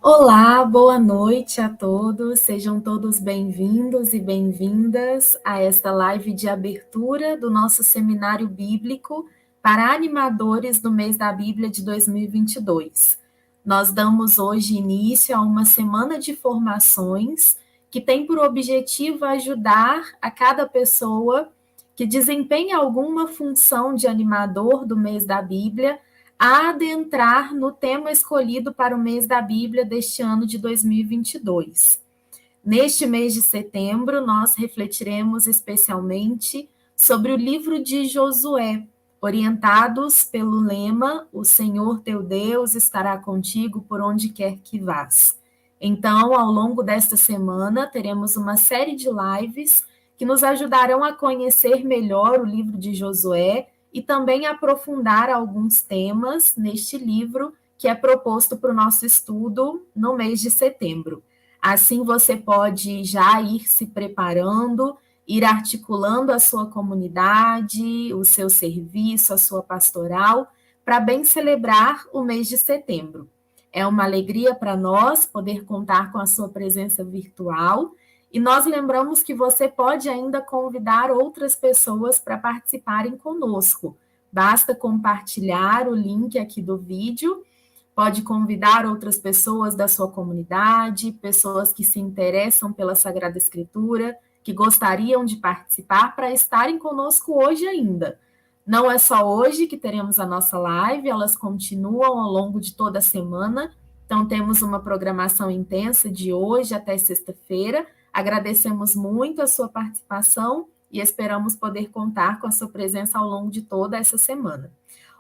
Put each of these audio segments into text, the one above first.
Olá, boa noite a todos. Sejam todos bem-vindos e bem-vindas a esta live de abertura do nosso seminário bíblico para animadores do mês da Bíblia de 2022. Nós damos hoje início a uma semana de formações que tem por objetivo ajudar a cada pessoa que desempenha alguma função de animador do mês da Bíblia a adentrar no tema escolhido para o mês da Bíblia deste ano de 2022. Neste mês de setembro, nós refletiremos especialmente sobre o livro de Josué, orientados pelo lema: O Senhor teu Deus estará contigo por onde quer que vás. Então, ao longo desta semana, teremos uma série de lives que nos ajudarão a conhecer melhor o livro de Josué e também aprofundar alguns temas neste livro que é proposto para o nosso estudo no mês de setembro. Assim, você pode já ir se preparando, ir articulando a sua comunidade, o seu serviço, a sua pastoral, para bem celebrar o mês de setembro. É uma alegria para nós poder contar com a sua presença virtual e nós lembramos que você pode ainda convidar outras pessoas para participarem conosco. Basta compartilhar o link aqui do vídeo. Pode convidar outras pessoas da sua comunidade, pessoas que se interessam pela Sagrada Escritura, que gostariam de participar, para estarem conosco hoje ainda. Não é só hoje que teremos a nossa live, elas continuam ao longo de toda a semana. Então, temos uma programação intensa de hoje até sexta-feira. Agradecemos muito a sua participação e esperamos poder contar com a sua presença ao longo de toda essa semana.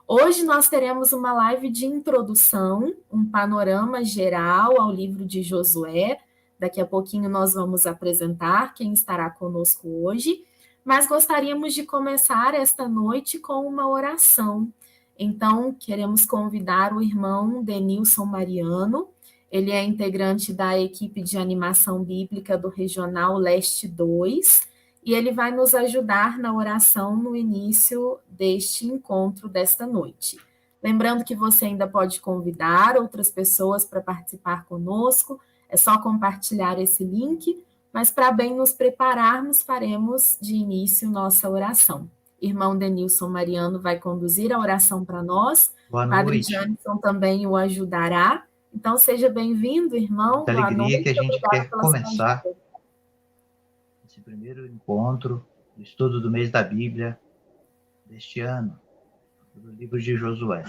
Hoje nós teremos uma live de introdução, um panorama geral ao livro de Josué. Daqui a pouquinho nós vamos apresentar quem estará conosco hoje, mas gostaríamos de começar esta noite com uma oração. Então, queremos convidar o irmão Denilson Mariano. Ele é integrante da equipe de animação bíblica do Regional Leste 2, e ele vai nos ajudar na oração no início deste encontro desta noite. Lembrando que você ainda pode convidar outras pessoas para participar conosco, é só compartilhar esse link, mas para bem nos prepararmos, faremos de início nossa oração. Irmão Denilson Mariano vai conduzir a oração para nós, Boa Padre noite. Janison também o ajudará. Então, seja bem-vindo, irmão. Muita Boa alegria que a noite, gente obrigada quer pela sua começar ajuda. esse primeiro encontro do estudo do mês da Bíblia deste ano, do livro de Josué.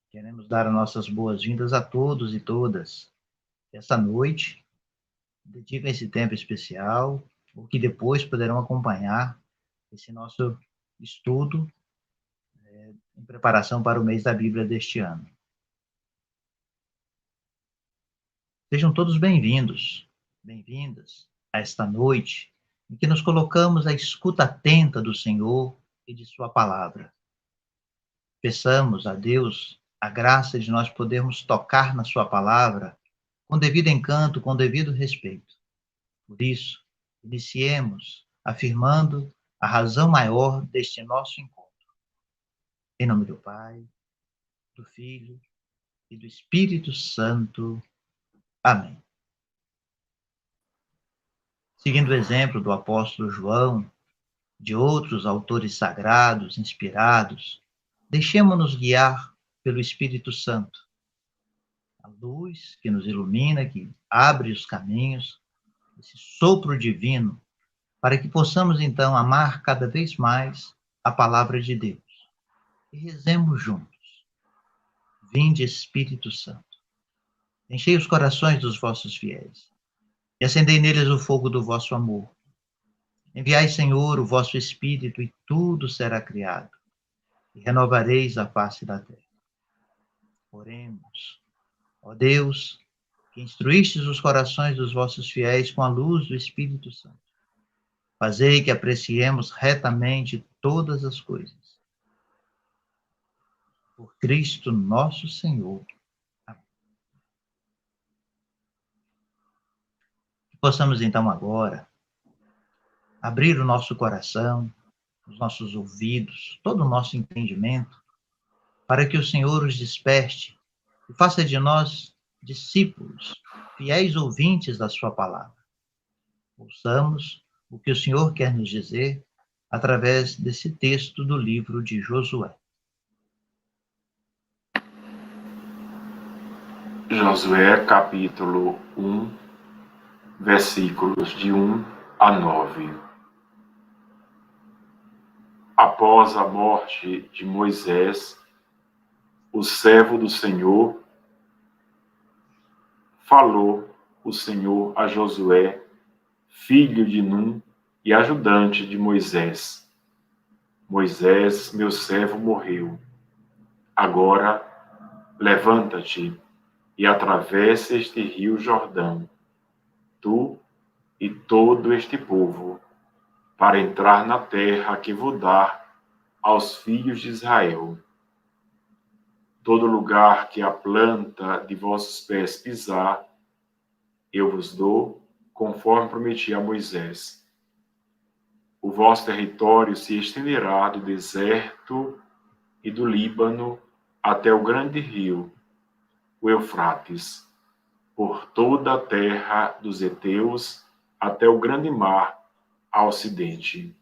Queremos dar as nossas boas-vindas a todos e todas. Esta noite, dedica esse tempo especial, o que depois poderão acompanhar esse nosso estudo em preparação para o mês da Bíblia deste ano. Sejam todos bem-vindos, bem-vindas a esta noite em que nos colocamos à escuta atenta do Senhor e de sua palavra. Peçamos a Deus a graça de nós podermos tocar na sua palavra com devido encanto, com devido respeito. Por isso, iniciemos afirmando a razão maior deste nosso encontro. Em nome do Pai, do Filho e do Espírito Santo. Amém. Seguindo o exemplo do apóstolo João, de outros autores sagrados, inspirados, deixemo-nos guiar pelo Espírito Santo, a luz que nos ilumina, que abre os caminhos, esse sopro divino, para que possamos então amar cada vez mais a palavra de Deus. E rezemos juntos. Vinde, Espírito Santo, enchei os corações dos vossos fiéis e acendei neles o fogo do vosso amor. Enviai, Senhor, o vosso Espírito e tudo será criado e renovareis a face da terra. Oremos. Ó Deus, que instruístes os corações dos vossos fiéis com a luz do Espírito Santo, fazei que apreciemos retamente todas as coisas. Por Cristo nosso Senhor. Amém. Que possamos então agora abrir o nosso coração, os nossos ouvidos, todo o nosso entendimento, para que o Senhor os desperte e faça de nós discípulos, fiéis ouvintes da sua palavra. Ouçamos o que o Senhor quer nos dizer através desse texto do livro de Josué. Josué, capítulo 1, versículos de 1 a 9. Após a morte de Moisés, o servo do Senhor, falou o Senhor a Josué, filho de Num e ajudante de Moisés. Moisés, meu servo, morreu. Agora, levanta-te e atravessa este rio Jordão, tu e todo este povo, para entrar na terra que vou dar aos filhos de Israel. Todo lugar que a planta de vossos pés pisar, eu vos dou, conforme prometi a Moisés. O vosso território se estenderá do deserto e do Líbano até o grande rio, o Eufrates, por toda a terra dos heteus até o grande mar ao ocidente.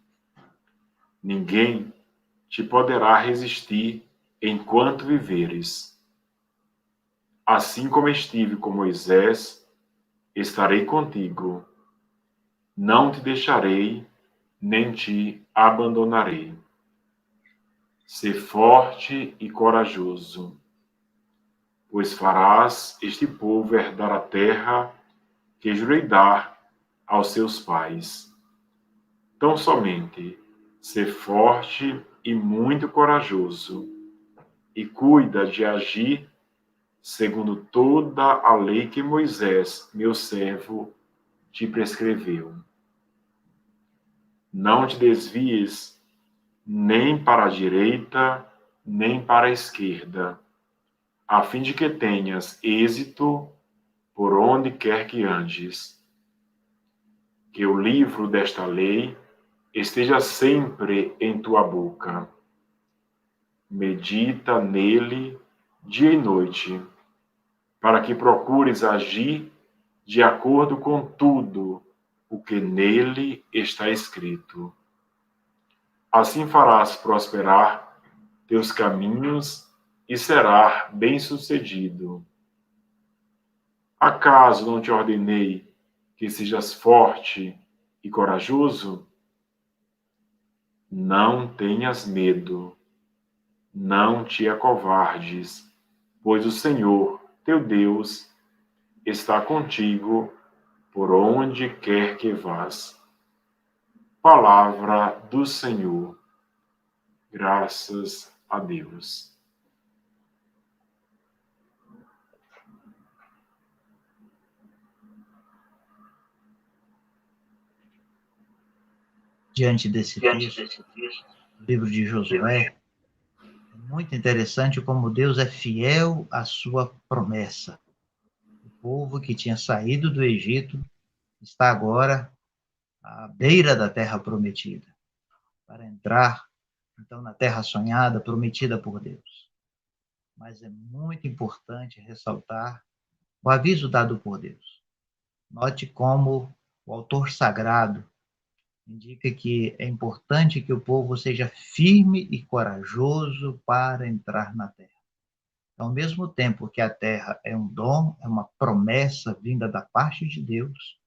Ninguém te poderá resistir enquanto viveres. Assim como estive com Moisés, estarei contigo. Não te deixarei, nem te abandonarei. Sê forte e corajoso, pois farás este povo herdar a terra que jurei dar aos seus pais. Tão somente sê forte e muito corajoso, e cuida de agir segundo toda a lei que Moisés, meu servo, te prescreveu. Não te desvies nem para a direita, nem para a esquerda, a fim de que tenhas êxito por onde quer que andes. Que o livro desta lei esteja sempre em tua boca. Medita nele dia e noite, para que procures agir de acordo com tudo o que nele está escrito. Assim farás prosperar teus caminhos e serás bem-sucedido. Acaso não te ordenei que sejas forte e corajoso? Não tenhas medo, não te acovardes, pois o Senhor, teu Deus, está contigo por onde quer que vás. Palavra do Senhor. Graças a Deus. Diante desse texto, do livro de Josué, é muito interessante como Deus é fiel à sua promessa. O povo que tinha saído do Egito está agora à beira da terra prometida, para entrar, então, na terra sonhada, prometida por Deus. Mas é muito importante ressaltar o aviso dado por Deus. Note como o autor sagrado indica que é importante que o povo seja firme e corajoso para entrar na terra. Ao mesmo tempo que a terra é um dom, é uma promessa vinda da parte de Deus,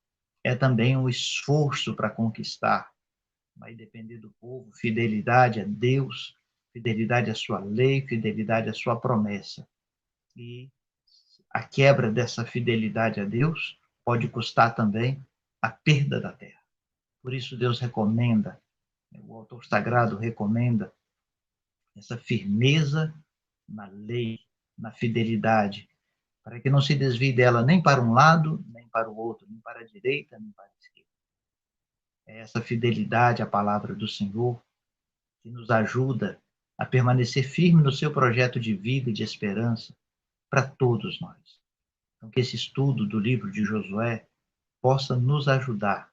é também um esforço para conquistar. Vai depender do povo, fidelidade a Deus, fidelidade à sua lei, fidelidade à sua promessa. E a quebra dessa fidelidade a Deus pode custar também a perda da terra. Por isso Deus recomenda, o autor sagrado recomenda essa firmeza na lei, na fidelidade, para que não se desvie dela nem para um lado, nem para o outro, nem para a direita, nem para a esquerda. É essa fidelidade à palavra do Senhor que nos ajuda a permanecer firme no seu projeto de vida e de esperança para todos nós. Então, que esse estudo do livro de Josué possa nos ajudar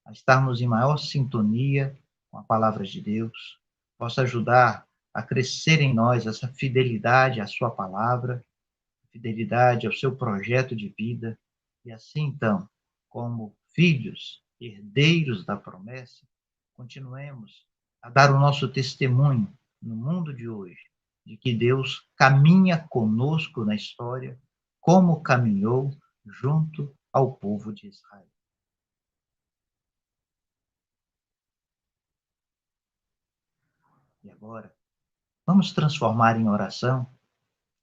a estarmos em maior sintonia com a palavra de Deus, possa ajudar a crescer em nós essa fidelidade à sua palavra, fidelidade ao seu projeto de vida, e assim, então, como filhos, herdeiros da promessa, continuemos a dar o nosso testemunho no mundo de hoje, de que Deus caminha conosco na história, como caminhou junto ao povo de Israel. E agora, vamos transformar em oração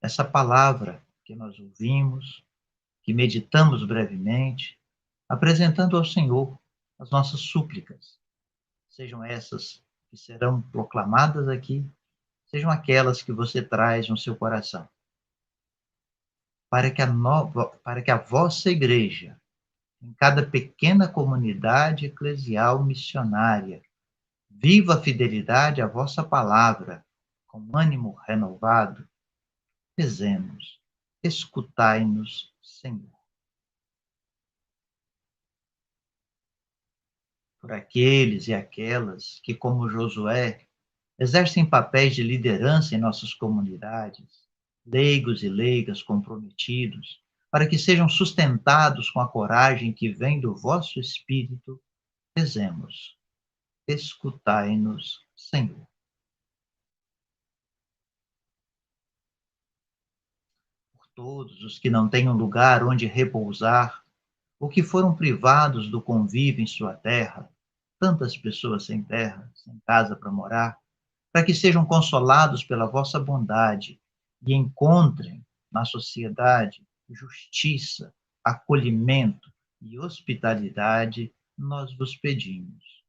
essa palavra que nós ouvimos, que meditamos brevemente, apresentando ao Senhor as nossas súplicas, sejam essas que serão proclamadas aqui, sejam aquelas que você traz no seu coração, para que a vossa igreja, em cada pequena comunidade eclesial missionária, viva a fidelidade à vossa palavra, com ânimo renovado. Rezemos, escutai-nos, Senhor. Por aqueles e aquelas que, como Josué, exercem papéis de liderança em nossas comunidades, leigos e leigas comprometidos, para que sejam sustentados com a coragem que vem do vosso Espírito, rezemos, escutai-nos, Senhor. Por todos os que não têm um lugar onde repousar, ou que foram privados do convívio em sua terra, tantas pessoas sem terra, sem casa para morar, para que sejam consolados pela vossa bondade e encontrem na sociedade justiça, acolhimento e hospitalidade, nós vos pedimos.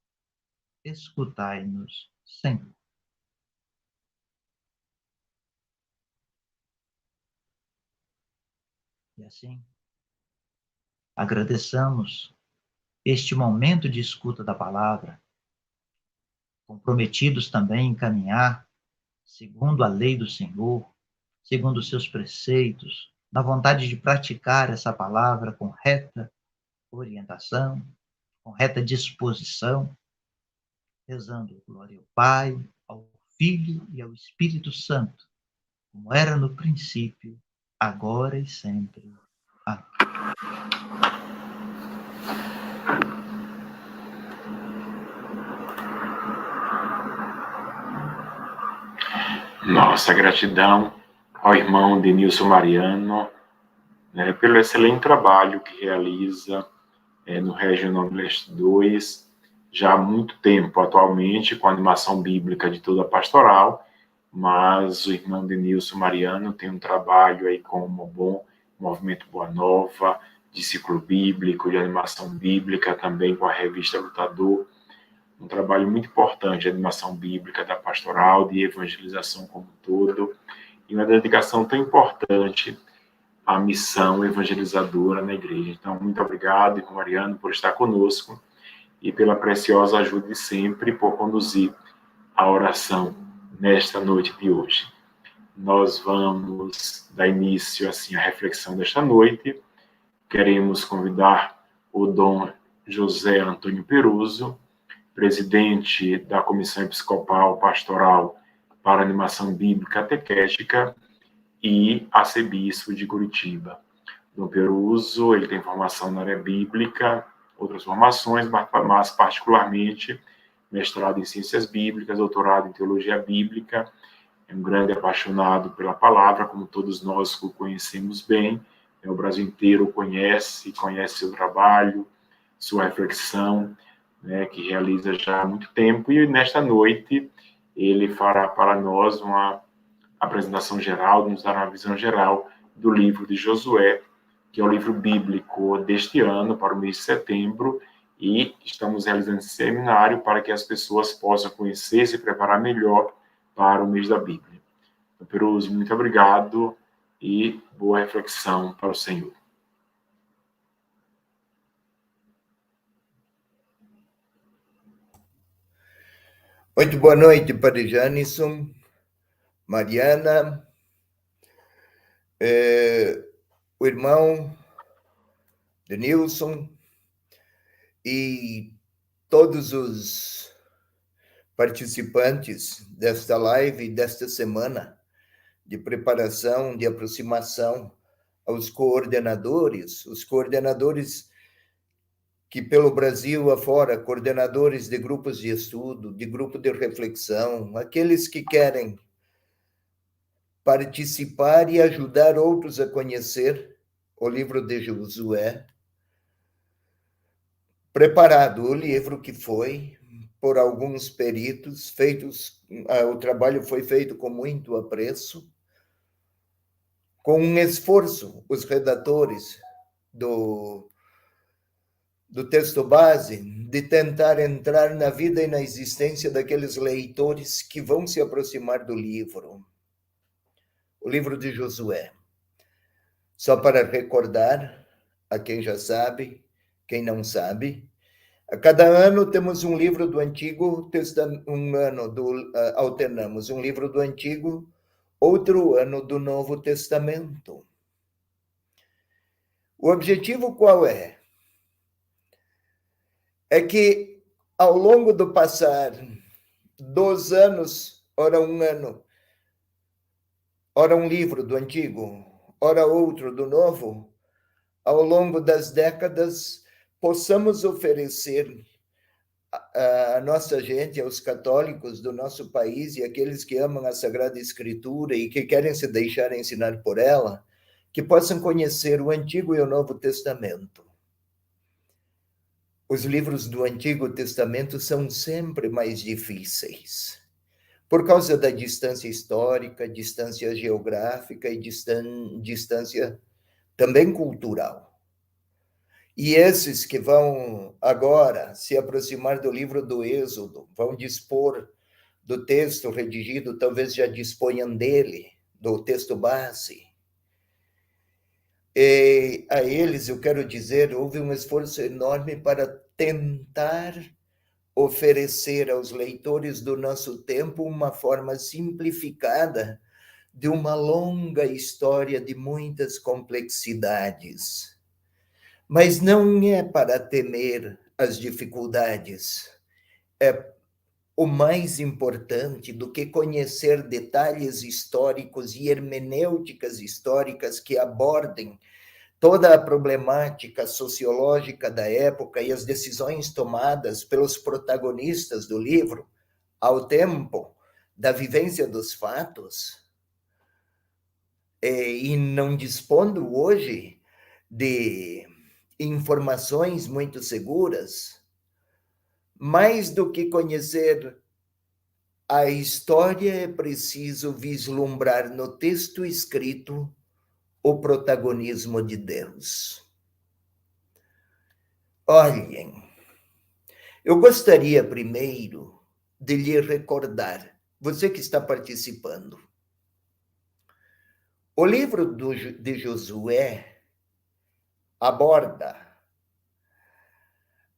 Escutai-nos, Senhor. E assim, agradeçamos este momento de escuta da palavra, comprometidos também em caminhar segundo a lei do Senhor, segundo os seus preceitos, na vontade de praticar essa palavra com reta orientação, com reta disposição, rezando glória ao Pai, ao Filho e ao Espírito Santo, como era no princípio, agora e sempre. Amém. Nossa gratidão ao irmão Denilson Mariano, né, pelo excelente trabalho que realiza no Regional Leste 2, já há muito tempo, atualmente, com a animação bíblica de toda a pastoral, mas o irmão Denilson Mariano tem um trabalho aí com o bom Movimento Boa Nova, de ciclo bíblico, de animação bíblica, também com a revista Lutador, um trabalho muito importante de animação bíblica da pastoral, de evangelização como um todo, e uma dedicação tão importante à missão evangelizadora na igreja. Então, muito obrigado, irmão Mariano, por estar conosco e pela preciosa ajuda de sempre, por conduzir a oração nesta noite de hoje. Nós vamos dar início, assim, à reflexão desta noite. Queremos convidar o Dom José Antônio Peruso, presidente da Comissão Episcopal Pastoral para Animação Bíblica Catequética e arcebispo de Curitiba. Dom Peruso, ele tem formação na área bíblica, outras formações, mas particularmente mestrado em Ciências Bíblicas, doutorado em Teologia Bíblica, é um grande apaixonado pela palavra, como todos nós o conhecemos bem, o Brasil inteiro conhece seu trabalho, sua reflexão, né, que realiza já há muito tempo, e nesta noite ele fará para nós uma apresentação geral, nos dará uma visão geral do livro de Josué, que é o livro bíblico deste ano, para o mês de setembro, e estamos realizando esse seminário para que as pessoas possam conhecer e se preparar melhor para o mês da Bíblia. Então, Peruso, muito obrigado e boa reflexão para o Senhor. Muito boa noite, Padre Janison, Mariana, o irmão Denilson e todos os participantes desta live, desta semana de preparação, de aproximação aos coordenadores, os coordenadores que pelo Brasil afora, coordenadores de grupos de estudo, de grupo de reflexão, aqueles que querem participar e ajudar outros a conhecer o livro de Josué, preparado o livro que foi por alguns peritos, o trabalho foi feito com muito apreço, com um esforço, os redatores do texto base, de tentar entrar na vida e na existência daqueles leitores que vão se aproximar do livro. O livro de Josué. Só para recordar a quem já sabe, quem não sabe, a cada ano temos um livro do Antigo Testamento, alternamos um livro do Antigo, outro ano do Novo Testamento. O objetivo qual é? É que, ao longo do passar dos anos, ora um ano, ora um livro do Antigo, ora outro do Novo, ao longo das décadas, possamos oferecer à nossa gente, aos católicos do nosso país e aqueles que amam a Sagrada Escritura e que querem se deixar ensinar por ela, que possam conhecer o Antigo e o Novo Testamento. Os livros do Antigo Testamento são sempre mais difíceis, por causa da distância histórica, distância geográfica e distância também cultural. E esses que vão agora se aproximar do livro do Êxodo, vão dispor do texto redigido, talvez já disponham dele, do texto base. E a eles, eu quero dizer, houve um esforço enorme para tentar oferecer aos leitores do nosso tempo uma forma simplificada de uma longa história de muitas complexidades. Mas não é para temer as dificuldades. É o mais importante do que conhecer detalhes históricos e hermenêuticas históricas que abordem toda a problemática sociológica da época e as decisões tomadas pelos protagonistas do livro ao tempo da vivência dos fatos, e não dispondo hoje de informações muito seguras, mais do que conhecer a história, é preciso vislumbrar no texto escrito o protagonismo de Deus. Olhem, eu gostaria primeiro de lhe recordar, você que está participando, o livro de Josué aborda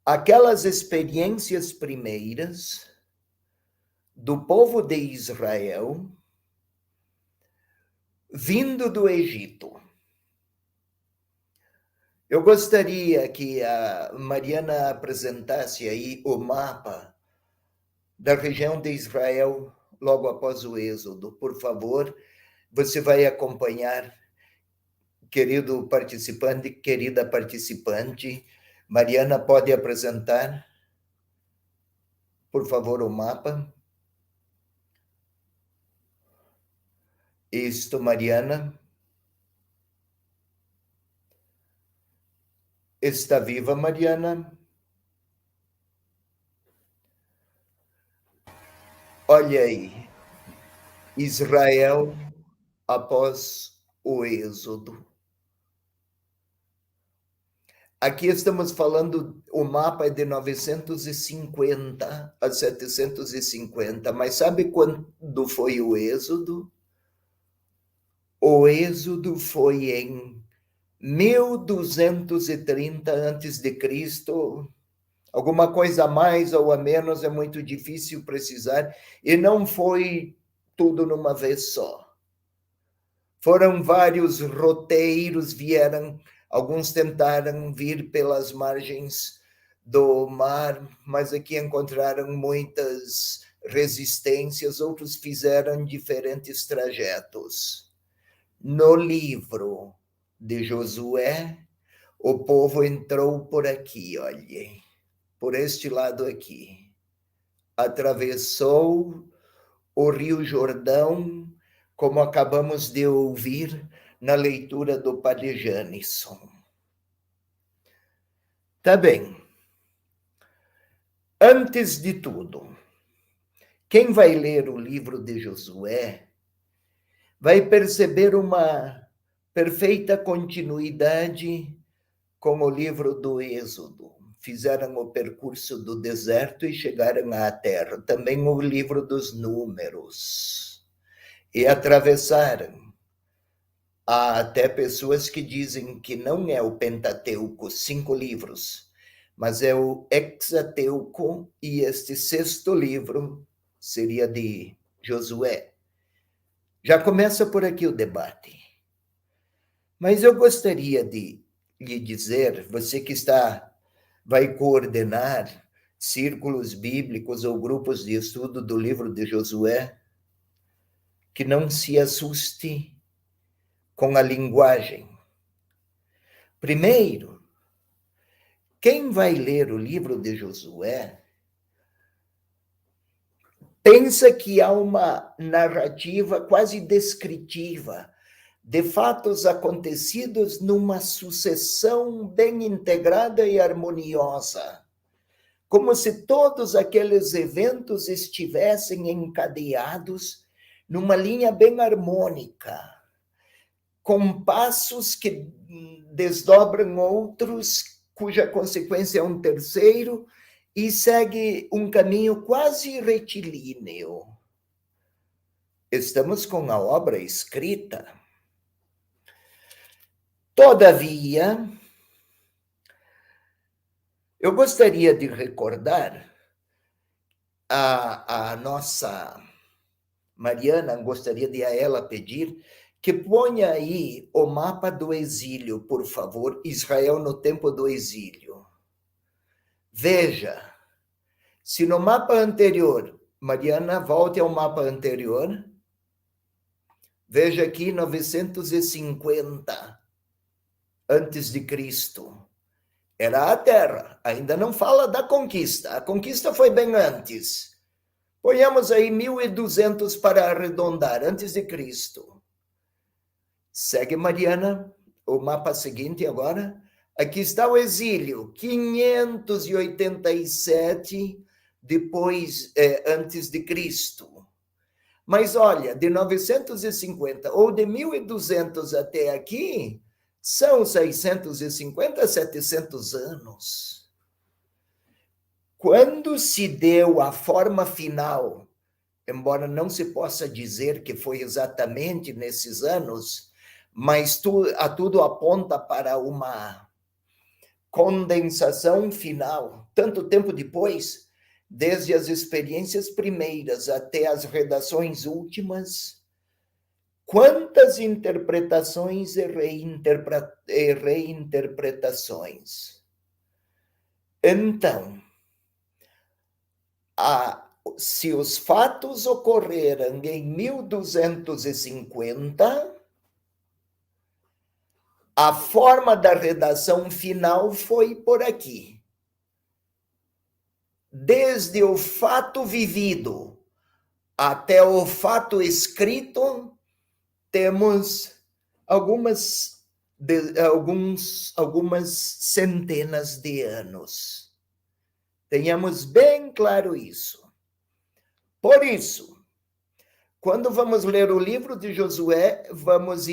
aquelas experiências primeiras do povo de Israel vindo do Egito. Eu gostaria que a Mariana apresentasse aí o mapa da região de Israel logo após o Êxodo. Por favor, você vai acompanhar, querido participante, querida participante. Mariana, pode apresentar, por favor, o mapa. Isto, Mariana. Está viva, Mariana? Olha aí, Israel após o Êxodo. Aqui estamos falando, o mapa é de 950 a 750, mas sabe quando foi o Êxodo? O Êxodo foi em 1230 a.C., alguma coisa a mais ou a menos, é muito difícil precisar, e não foi tudo numa vez só. Foram vários roteiros, alguns tentaram vir pelas margens do mar, mas aqui encontraram muitas resistências, outros fizeram diferentes trajetos. No livro de Josué, o povo entrou por aqui, olhem, por este lado aqui. Atravessou o Rio Jordão, como acabamos de ouvir na leitura do Padre Janisson. Tá bem. Antes de tudo, quem vai ler o livro de Josué vai perceber uma perfeita continuidade com o livro do Êxodo. Fizeram o percurso do deserto e chegaram à terra. Também o livro dos Números. E atravessaram. Há até pessoas que dizem que não é o Pentateuco, 5 livros, mas é o Hexateuco, e este 6º livro seria de Josué. Já começa por aqui o debate. Mas eu gostaria de lhe dizer, você que vai coordenar círculos bíblicos ou grupos de estudo do livro de Josué, que não se assuste com a linguagem. Primeiro, quem vai ler o livro de Josué pensa que há uma narrativa quase descritiva de fatos acontecidos numa sucessão bem integrada e harmoniosa, como se todos aqueles eventos estivessem encadeados numa linha bem harmônica, com passos que desdobram outros, cuja consequência é um terceiro, e segue um caminho quase retilíneo. Estamos com a obra escrita. Todavia, eu gostaria de recordar a nossa Mariana, gostaria de a ela pedir que ponha aí o mapa do exílio, por favor, Israel no tempo do exílio. Veja, se no mapa anterior, Mariana, volte ao mapa anterior, veja aqui 950 antes de Cristo. Era a terra, ainda não fala da conquista. A conquista foi bem antes. Ponhamos aí 1200 para arredondar, antes de Cristo. Segue, Mariana, o mapa seguinte agora. Aqui está o exílio, 587 antes de Cristo. Mas olha, de 950 ou de 1200 até aqui, são 650, 700 anos. Quando se deu a forma final, embora não se possa dizer que foi exatamente nesses anos, mas tudo aponta para uma condensação final, tanto tempo depois, desde as experiências primeiras até as redações últimas, quantas interpretações e reinterpretações. Então, se os fatos ocorreram em 1250, a forma da redação final foi por aqui. Desde o fato vivido até o fato escrito, temos algumas centenas de anos. Tenhamos bem claro isso. Por isso, quando vamos ler o livro de Josué, vamos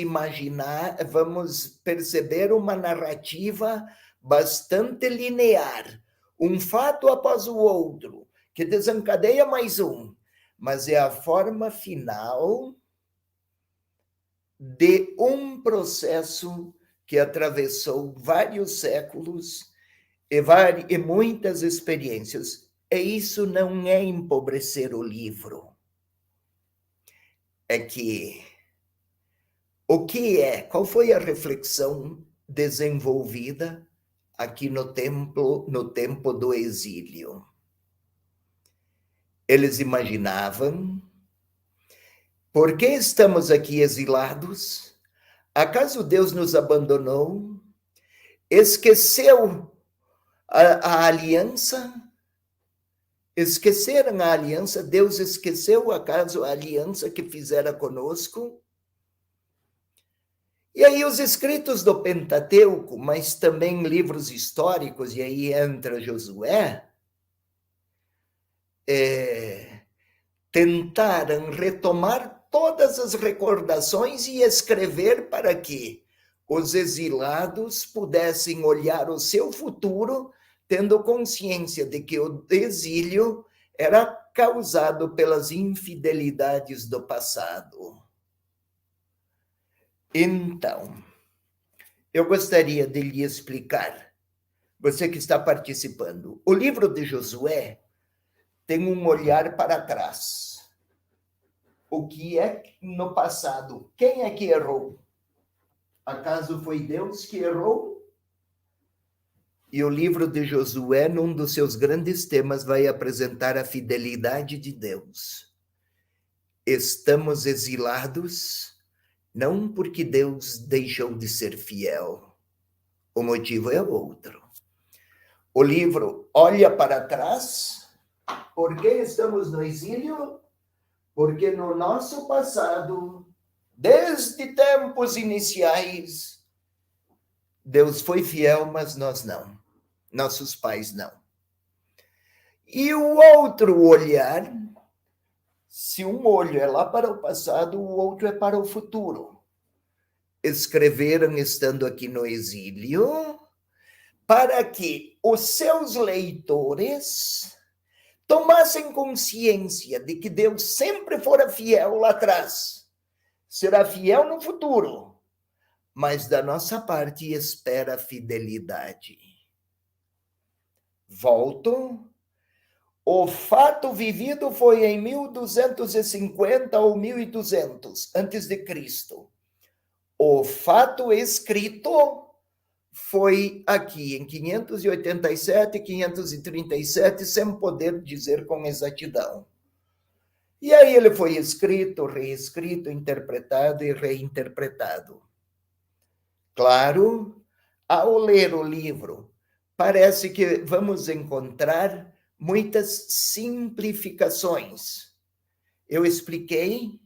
perceber uma narrativa bastante linear, um fato após o outro, que desencadeia mais um, mas é a forma final de um processo que atravessou vários séculos e muitas experiências. E isso não é empobrecer o livro. É que qual foi a reflexão desenvolvida aqui no tempo do exílio? Eles imaginavam, por que estamos aqui exilados? Acaso Deus nos abandonou? Esqueceu a aliança? Esqueceram a aliança? Deus esqueceu, acaso, a aliança que fizera conosco? E aí os escritos do Pentateuco, mas também livros históricos, e aí entra Josué, tentaram retomar todas as recordações e escrever para que os exilados pudessem olhar o seu futuro, tendo consciência de que o exílio era causado pelas infidelidades do passado. Então, eu gostaria de lhe explicar, você que está participando, o livro de Josué tem um olhar para trás. O que é no passado? Quem é que errou? Acaso foi Deus que errou? E o livro de Josué, num dos seus grandes temas, vai apresentar a fidelidade de Deus. Estamos exilados, não porque Deus deixou de ser fiel. O motivo é outro. O livro olha para trás. Por que estamos no exílio? Porque no nosso passado, desde tempos iniciais, Deus foi fiel, mas nós não. Nossos pais não. E o outro olhar, se um olho é lá para o passado, o outro é para o futuro. Escreveram estando aqui no exílio, para que os seus leitores tomassem consciência de que Deus sempre fora fiel lá atrás, será fiel no futuro, mas da nossa parte espera fidelidade. Volto. O fato vivido foi em 1250 ou 1200 antes de Cristo. O fato escrito foi aqui em 587, 537, sem poder dizer com exatidão. E aí ele foi escrito, reescrito, interpretado e reinterpretado. Claro, ao ler o livro, parece que vamos encontrar muitas simplificações. Eu expliquei,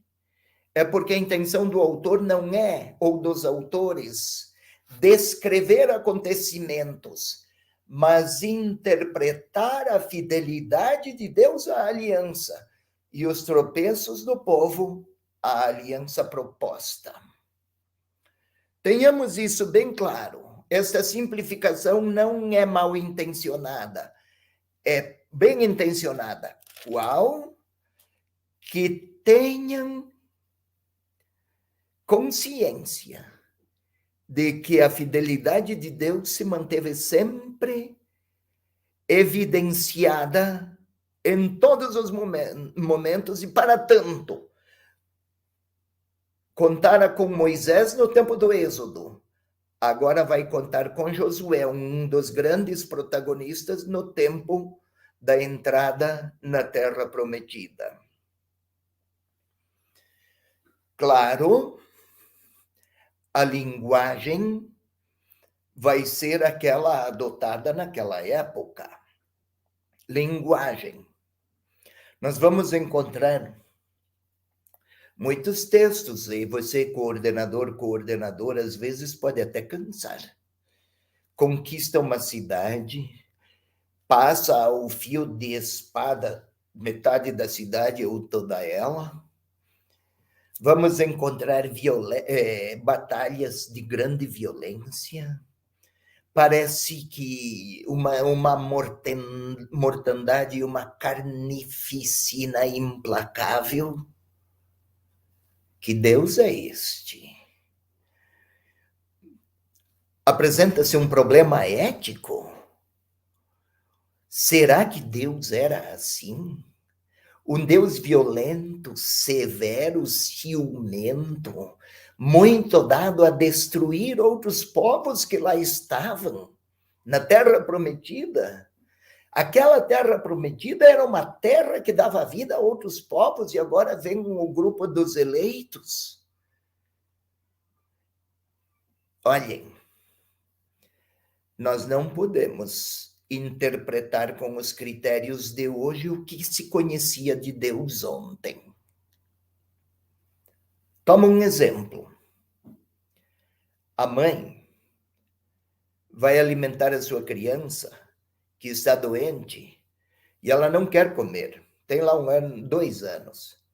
é porque a intenção do autor não é, ou dos autores, descrever acontecimentos, mas interpretar a fidelidade de Deus à aliança e os tropeços do povo à aliança proposta. Tenhamos isso bem claro. Esta simplificação não é mal intencionada, é bem intencionada. Qual? Que tenham consciência de que a fidelidade de Deus se manteve sempre evidenciada em todos os momentos, e para tanto, contara com Moisés no tempo do Êxodo, agora vai contar com Josué, um dos grandes protagonistas no tempo da entrada na Terra Prometida. Claro, a linguagem vai ser aquela adotada naquela época. Linguagem. Nós vamos encontrar muitos textos, e você, coordenador, coordenadora, às vezes pode até cansar. Conquista uma cidade, passa ao fio de espada metade da cidade ou toda ela. Vamos encontrar batalhas de grande violência. Parece que uma mortandade e uma carnificina implacável. Que Deus é este? Apresenta-se um problema ético? Será que Deus era assim? Um Deus violento, severo, ciumento, muito dado a destruir outros povos que lá estavam, na Terra Prometida. Aquela Terra Prometida era uma terra que dava vida a outros povos, e agora vem o grupo dos eleitos. Olhem, nós não podemos interpretar com os critérios de hoje o que se conhecia de Deus ontem. Toma um exemplo. A mãe vai alimentar a sua criança que está doente e ela não quer comer. Tem lá 2 anos.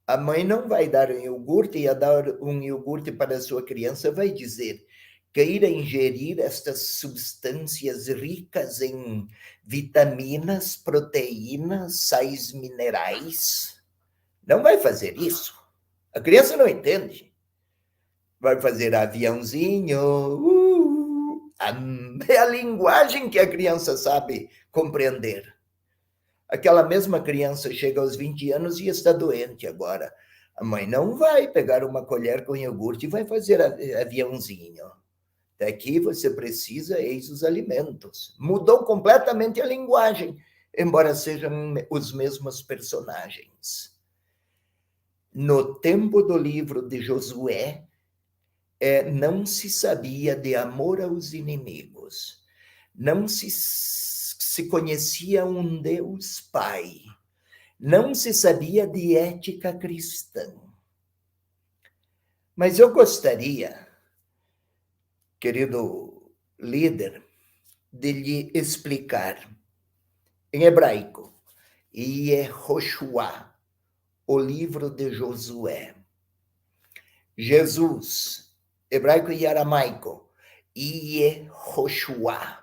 A mãe não vai dar um iogurte e a dar um iogurte para a sua criança vai dizer: queira ingerir estas substâncias ricas em vitaminas, proteínas, sais minerais. Não vai fazer isso. A criança não entende. Vai fazer aviãozinho. É a linguagem que a criança sabe compreender. Aquela mesma criança chega aos 20 anos e está doente agora. A mãe não vai pegar uma colher com iogurte e vai fazer aviãozinho. Daqui você precisa, eis os alimentos. Mudou completamente a linguagem, embora sejam os mesmos personagens. No tempo do livro de Josué, não se sabia de amor aos inimigos. Não se conhecia um Deus Pai. Não se sabia de ética cristã. Mas eu gostaria, querido líder, de lhe explicar em hebraico, Yehoshua, o livro de Josué. Jesus, hebraico e aramaico, Yehoshua.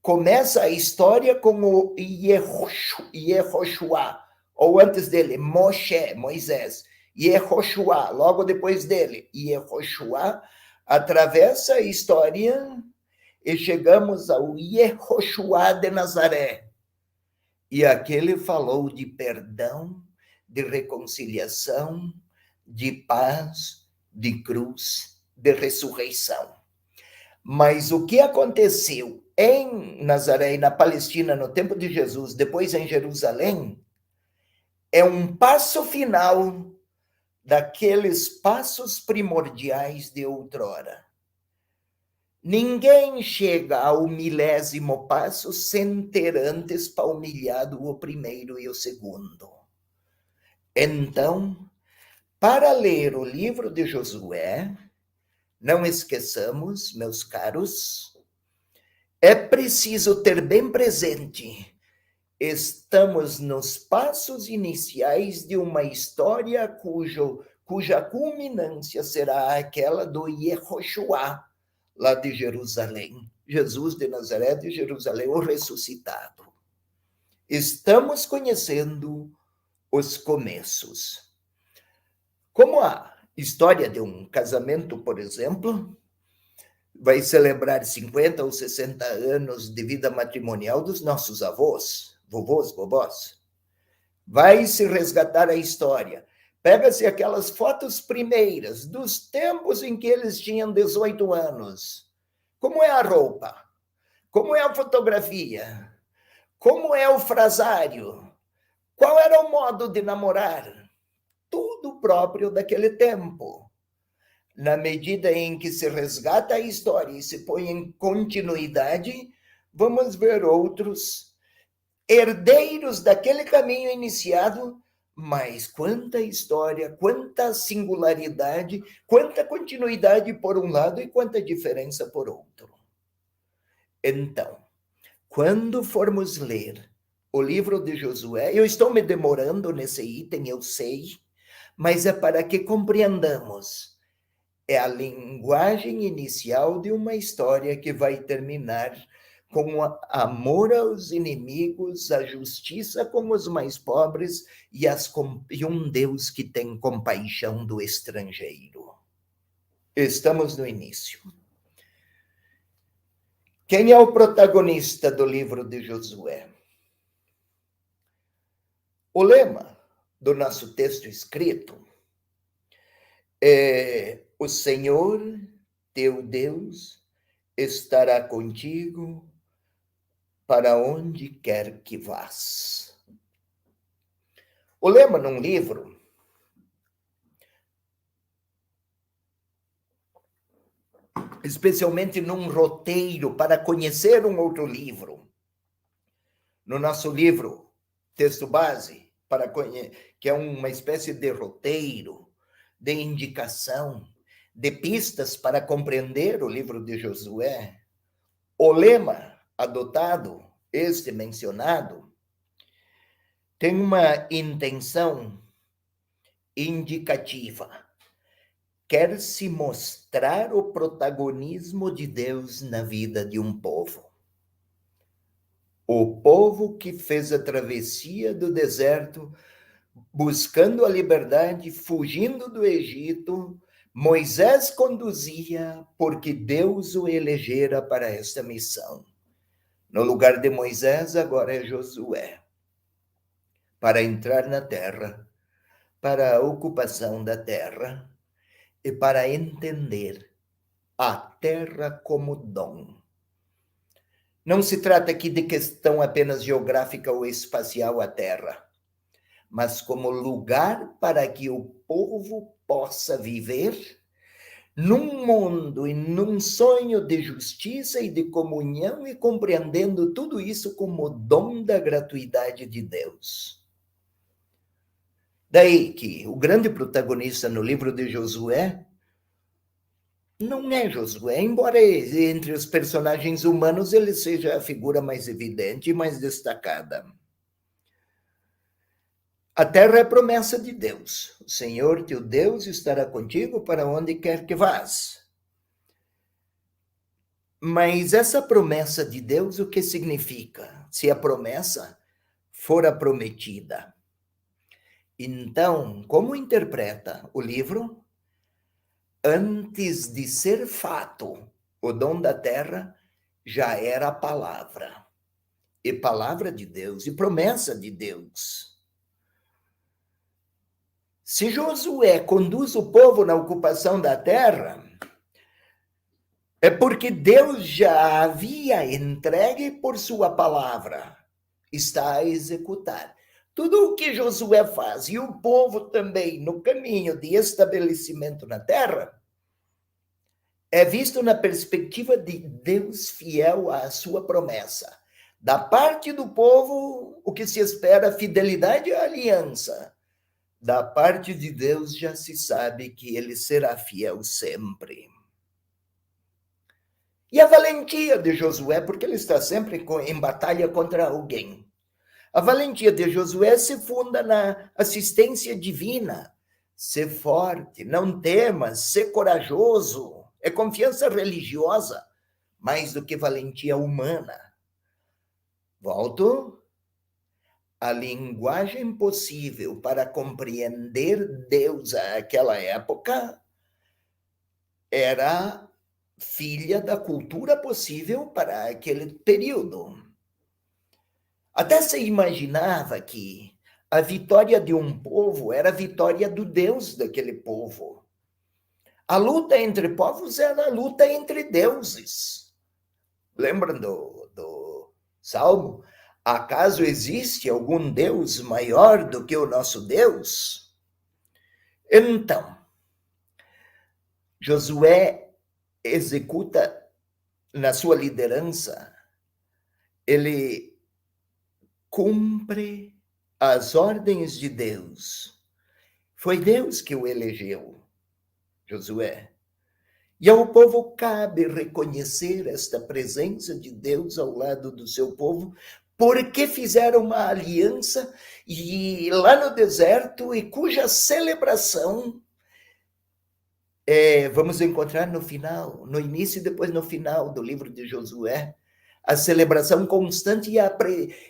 Começa a história com o Yehoshua, ou antes dele, Moshe, Moisés. Yehoshua, logo depois dele, Yehoshua, atravessa a história e chegamos ao Yehoshua de Nazaré. E aquele falou de perdão, de reconciliação, de paz, de cruz, de ressurreição. Mas o que aconteceu em Nazaré e na Palestina no tempo de Jesus, depois em Jerusalém, é um passo final daqueles passos primordiais de outrora. Ninguém chega ao 1000º passo sem ter antes palmilhado o primeiro e o segundo. Então, para ler o livro de Josué, não esqueçamos, meus caros, é preciso ter bem presente, estamos nos passos iniciais de uma história cuja culminância será aquela do Yehoshua, lá de Jerusalém. Jesus de Nazaré de Jerusalém, o ressuscitado. Estamos conhecendo os começos. Como a história de um casamento, por exemplo, vai celebrar 50 ou 60 anos de vida matrimonial dos nossos avós, vovôs, vovós. Vai se resgatar a história. Pega-se aquelas fotos primeiras, dos tempos em que eles tinham 18 anos. Como é a roupa? Como é a fotografia? Como é o frasário? Qual era o modo de namorar? Tudo próprio daquele tempo. Na medida em que se resgata a história e se põe em continuidade, vamos ver outros herdeiros daquele caminho iniciado, mas quanta história, quanta singularidade, quanta continuidade por um lado e quanta diferença por outro. Então, quando formos ler o livro de Josué, eu estou me demorando nesse item, eu sei, mas é para que compreendamos. É a linguagem inicial de uma história que vai terminar com o amor aos inimigos, a justiça com os mais pobres e um Deus que tem compaixão do estrangeiro. Estamos no início. Quem é o protagonista do livro de Josué? O lema do nosso texto escrito é: o Senhor, teu Deus, estará contigo para onde quer que vás. O lema num livro especialmente num roteiro para conhecer um outro livro. No nosso livro, texto base, que é uma espécie de roteiro, de indicação, de pistas para compreender o livro de Josué, o lema adotado, este mencionado, tem uma intenção indicativa. Quer se mostrar o protagonismo de Deus na vida de um povo. O povo que fez a travessia do deserto, buscando a liberdade, fugindo do Egito, Moisés conduzia porque Deus o elegera para esta missão. No lugar de Moisés, agora é Josué, para entrar na terra, para a ocupação da terra e para entender a terra como dom. Não se trata aqui de questão apenas geográfica ou espacial, a terra, mas como lugar para que o povo possa viver num mundo e num sonho de justiça e de comunhão e compreendendo tudo isso como dom da gratuidade de Deus. Daí que o grande protagonista no livro de Josué não é Josué, embora entre os personagens humanos ele seja a figura mais evidente e mais destacada. A terra é promessa de Deus. O Senhor, teu Deus, estará contigo para onde quer que vás. Mas essa promessa de Deus, o que significa? Se a promessa for a prometida. Então, como interpreta o livro? Antes de ser fato, o dom da terra já era a palavra. E palavra de Deus, e promessa de Deus. Se Josué conduz o povo na ocupação da terra, é porque Deus já havia entregue por sua palavra. Está a executar. Tudo o que Josué faz, e o povo também, no caminho de estabelecimento na terra, é visto na perspectiva de Deus fiel à sua promessa. Da parte do povo, o que se espera, fidelidade à aliança. Da parte de Deus, já se sabe que ele será fiel sempre. E a valentia de Josué, porque ele está sempre em batalha contra alguém. A valentia de Josué se funda na assistência divina. Ser forte, não temas, ser corajoso. É confiança religiosa, mais do que valentia humana. Volto. A linguagem possível para compreender Deus àquela época era filha da cultura possível para aquele período. Até se imaginava que a vitória de um povo era a vitória do Deus daquele povo. A luta entre povos era a luta entre deuses. Lembram do Salmo? Acaso existe algum Deus maior do que o nosso Deus? Então, Josué executa na sua liderança, ele cumpre as ordens de Deus. Foi Deus que o elegeu, Josué. E ao povo cabe reconhecer esta presença de Deus ao lado do seu povo, porque fizeram uma aliança e lá no deserto, e cuja celebração vamos encontrar no final, no início e depois no final do livro de Josué, a celebração constante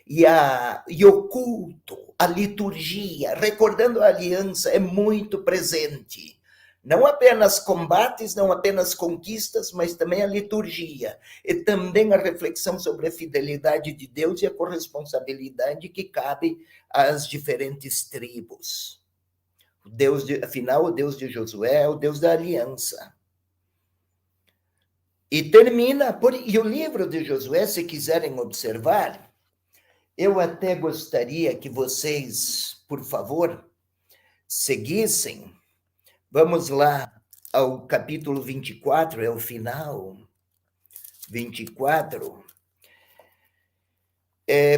e o culto, a liturgia, recordando a aliança, é muito presente. Não apenas combates, não apenas conquistas, mas também a liturgia. E também a reflexão sobre a fidelidade de Deus e a corresponsabilidade que cabe às diferentes tribos. Afinal, o Deus de Josué é o Deus da aliança. E termina, e o livro de Josué, se quiserem observar, eu até gostaria que vocês, por favor, seguissem. Vamos lá ao capítulo 24, é o final, 24.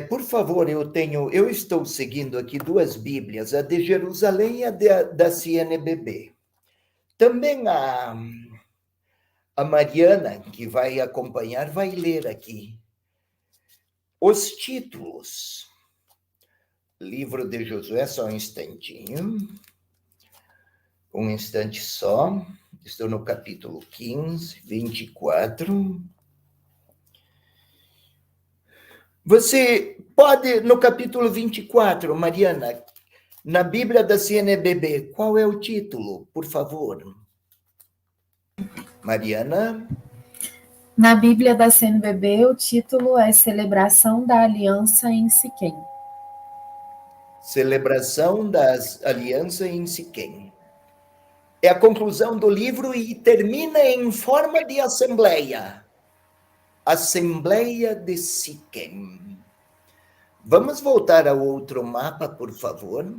Por favor, eu estou seguindo aqui duas Bíblias, a de Jerusalém e a da CNBB. Também a Mariana, que vai acompanhar, vai ler aqui os títulos. Livro de Josué, só um instantinho. Um instante só. Estou no capítulo 15, 24. Você pode, no capítulo 24, Mariana, na Bíblia da CNBB, qual é o título, por favor? Mariana? Na Bíblia da CNBB, o título é Celebração da Aliança em Siquém. Celebração das Alianças em Siquém. É a conclusão do livro e termina em forma de assembleia. Assembleia de Siquém. Vamos voltar ao outro mapa, por favor.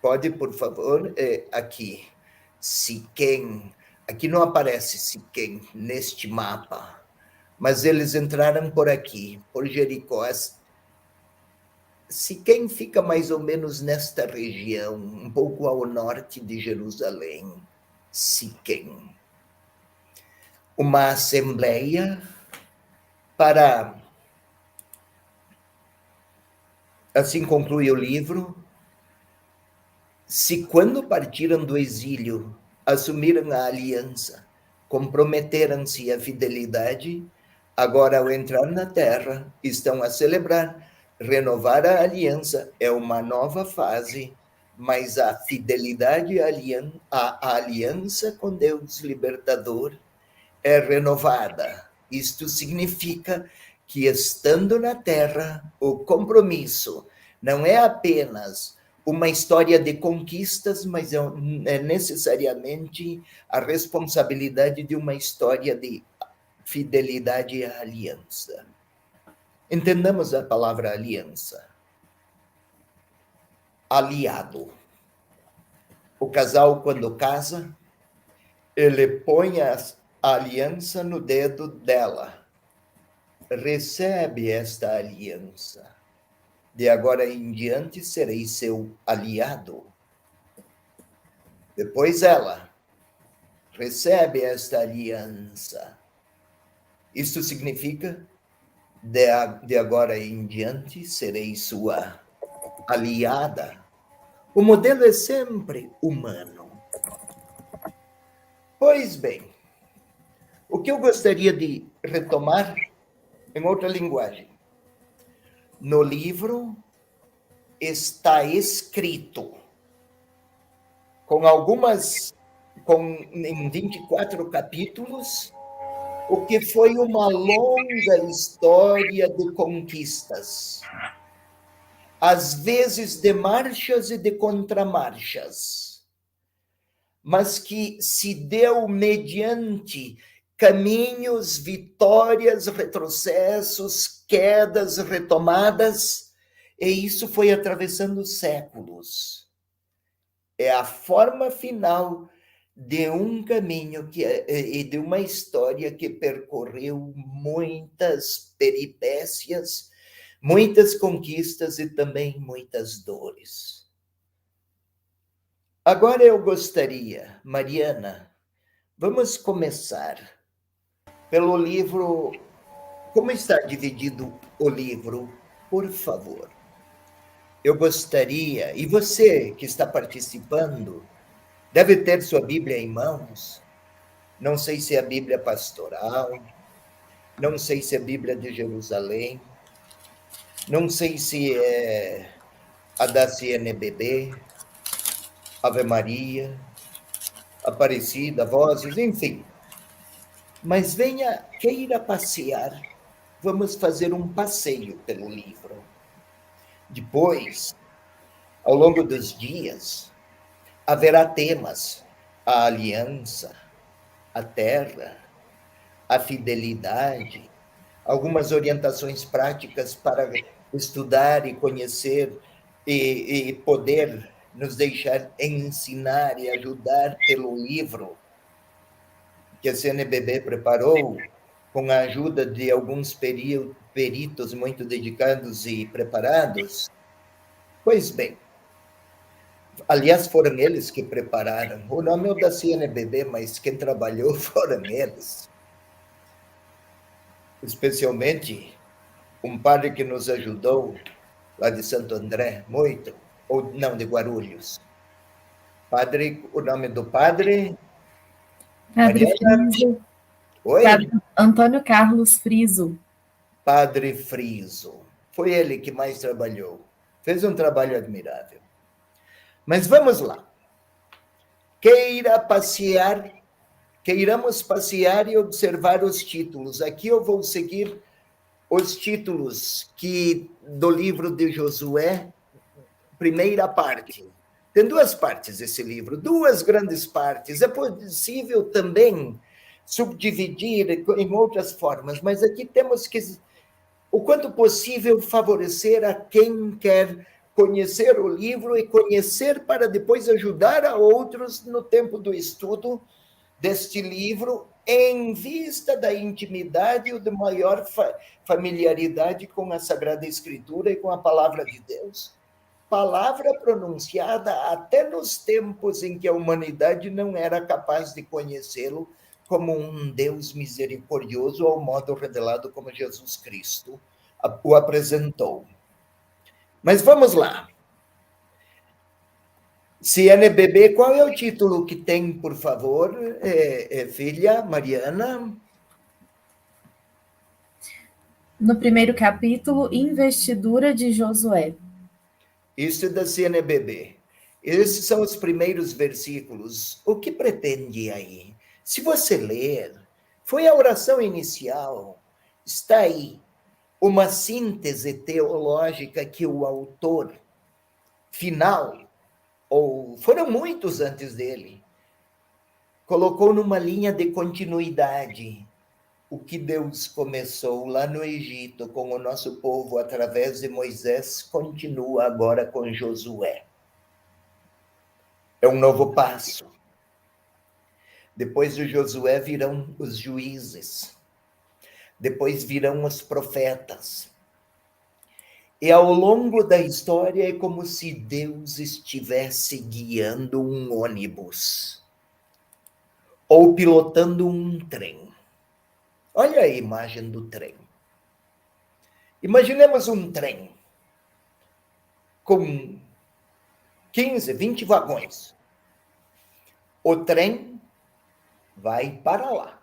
Pode, por favor? Aqui. Siquém. Aqui não aparece Siquém neste mapa, mas eles entraram por aqui, por Jericó. Siquém fica mais ou menos nesta região, um pouco ao norte de Jerusalém. Siquém. Uma assembleia para... Assim conclui o livro. Se quando partiram do exílio, assumiram a aliança, comprometeram-se à fidelidade, agora ao entrar na terra, estão a celebrar. Renovar a aliança é uma nova fase, mas a fidelidade à aliança com Deus libertador é renovada. Isto significa que, estando na terra, o compromisso não é apenas uma história de conquistas, mas é necessariamente a responsabilidade de uma história de fidelidade à aliança. Entendamos a palavra aliança. Aliado. O casal, quando casa, ele põe a aliança no dedo dela. Recebe esta aliança. De agora em diante serei seu aliado. Depois ela recebe esta aliança. Isto significa, de agora em diante serei sua aliada. O modelo é sempre humano. Pois bem, o que eu gostaria de retomar em outra linguagem. No livro está escrito, em 24 capítulos, o que foi uma longa história de conquistas, às vezes de marchas e de contramarchas, mas que se deu mediante caminhos, vitórias, retrocessos, quedas, retomadas, e isso foi atravessando séculos. É a forma final de um caminho e de uma história que percorreu muitas peripécias, muitas conquistas e também muitas dores. Agora eu gostaria, Mariana, vamos começar pelo livro. Como está dividido o livro, por favor? Eu gostaria, e você que está participando, deve ter sua Bíblia em mãos. Não sei se é a Bíblia pastoral, não sei se é a Bíblia de Jerusalém, não sei se é a da CNBB, Ave Maria, Aparecida, Vozes, enfim. Mas venha, queira passear, vamos fazer um passeio pelo livro. Depois, ao longo dos dias, haverá temas: a aliança, a terra, a fidelidade, algumas orientações práticas para estudar e conhecer e poder nos deixar ensinar e ajudar pelo livro que a CNBB preparou, com a ajuda de alguns peritos muito dedicados e preparados? Pois bem, aliás, foram eles que prepararam. O nome é o da CNBB, mas quem trabalhou foram eles. Especialmente um padre que nos ajudou, lá de Santo André, muito, ou não, de Guarulhos. Padre, o nome do padre? Padre Mariana? Friso. Oi? Padre Antônio Carlos Friso. Padre Friso. Foi ele que mais trabalhou. Fez um trabalho admirável. Mas vamos lá. Queiramos passear e observar os títulos. Aqui eu vou seguir os títulos do livro de Josué, primeira parte. Tem duas partes esse livro, duas grandes partes. É possível também subdividir em outras formas, mas aqui temos que, o quanto possível, favorecer a quem quer conhecer o livro e conhecer para depois ajudar a outros no tempo do estudo deste livro, em vista da intimidade e de maior familiaridade com a Sagrada Escritura e com a Palavra de Deus. Palavra pronunciada até nos tempos em que a humanidade não era capaz de conhecê-lo como um Deus misericordioso, ao modo revelado como Jesus Cristo o apresentou. Mas vamos lá. CNBB, qual é o título que tem, por favor, filha Mariana? No primeiro capítulo, Investidura de Josué. Isso é da CNBB. Esses são os primeiros versículos. O que pretende aí? Se você ler, foi a oração inicial, está aí uma síntese teológica que o autor final, ou foram muitos antes dele, colocou numa linha de continuidade. O que Deus começou lá no Egito com o nosso povo através de Moisés, continua agora com Josué. É um novo passo. Depois de Josué virão os juízes. Depois virão os profetas. E ao longo da história é como se Deus estivesse guiando um ônibus ou pilotando um trem. Olha a imagem do trem. Imaginemos um trem com 15, 20 vagões. O trem vai para lá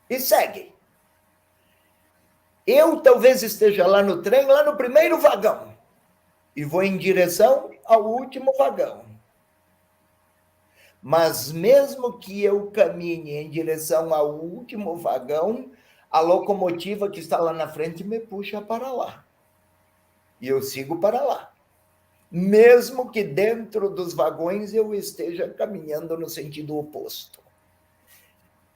e segue. Eu talvez esteja lá no trem, lá no primeiro vagão, e vou em direção ao último vagão. Mas mesmo que eu caminhe em direção ao último vagão, a locomotiva que está lá na frente me puxa para lá. E eu sigo para lá. Mesmo que dentro dos vagões eu esteja caminhando no sentido oposto.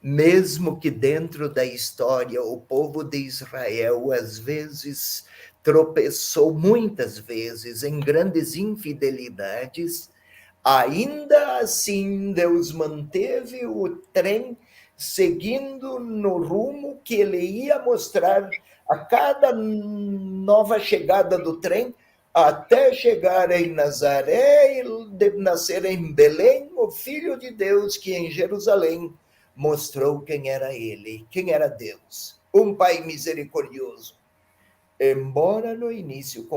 Mesmo que dentro da história o povo de Israel às vezes tropeçou muitas vezes em grandes infidelidades, ainda assim Deus manteve o trem seguindo no rumo que ele ia mostrar a cada nova chegada do trem, até chegar em Nazaré e nascer em Belém, o Filho de Deus, que em Jerusalém mostrou quem era ele, quem era Deus, um Pai misericordioso. Embora no início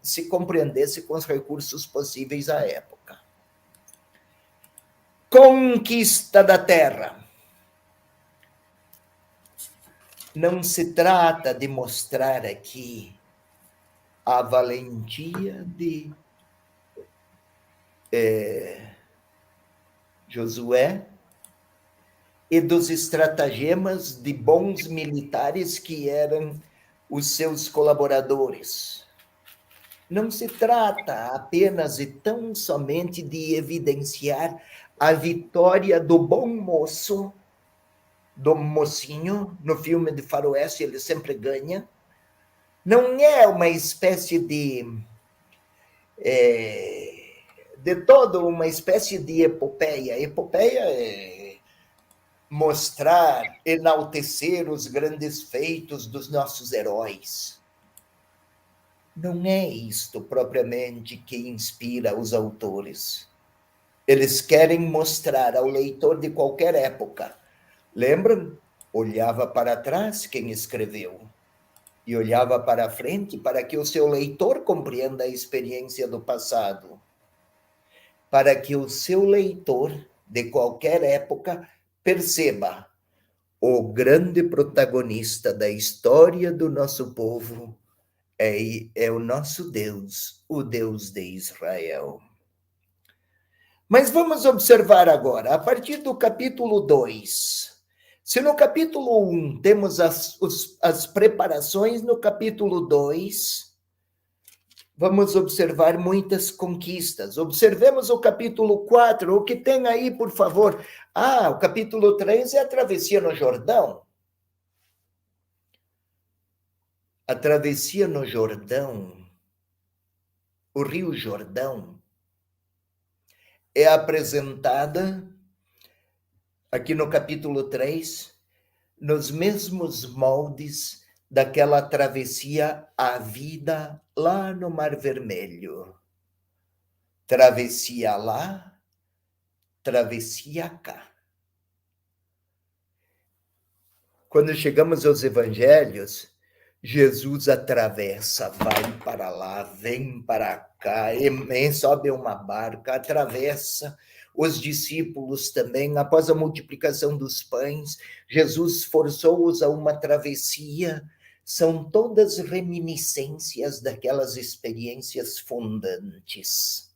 se compreendesse com os recursos possíveis à época. Conquista da terra. Não se trata de mostrar aqui a valentia de Josué e dos estratagemas de bons militares que eram os seus colaboradores. Não se trata apenas e tão somente de evidenciar a vitória do bom moço, do mocinho. No filme de faroeste ele sempre ganha. Não é uma espécie de de toda uma espécie de epopeia. Epopeia é mostrar, enaltecer os grandes feitos dos nossos heróis. Não é isto propriamente que inspira os autores. Eles querem mostrar ao leitor de qualquer época. Lembram? Olhava para trás quem escreveu e olhava para frente para que o seu leitor compreenda a experiência do passado. Para que o seu leitor de qualquer época perceba o grande protagonista da história do nosso povo é o nosso Deus, o Deus de Israel. Mas vamos observar agora, a partir do capítulo 2. Se no capítulo 1 temos as preparações, no capítulo 2, vamos observar muitas conquistas. Observemos o capítulo 4, o que tem aí, por favor. O capítulo 3 é a travessia no Jordão. A travessia no Jordão, o Rio Jordão, é apresentada aqui no capítulo 3, nos mesmos moldes daquela travessia à vida lá no Mar Vermelho. Travessia lá, travessia cá. Quando chegamos aos evangelhos, Jesus atravessa, vai para lá, vem para cá, sobe uma barca, atravessa. Os discípulos também, após a multiplicação dos pães, Jesus forçou-os a uma travessia. São todas reminiscências daquelas experiências fundantes.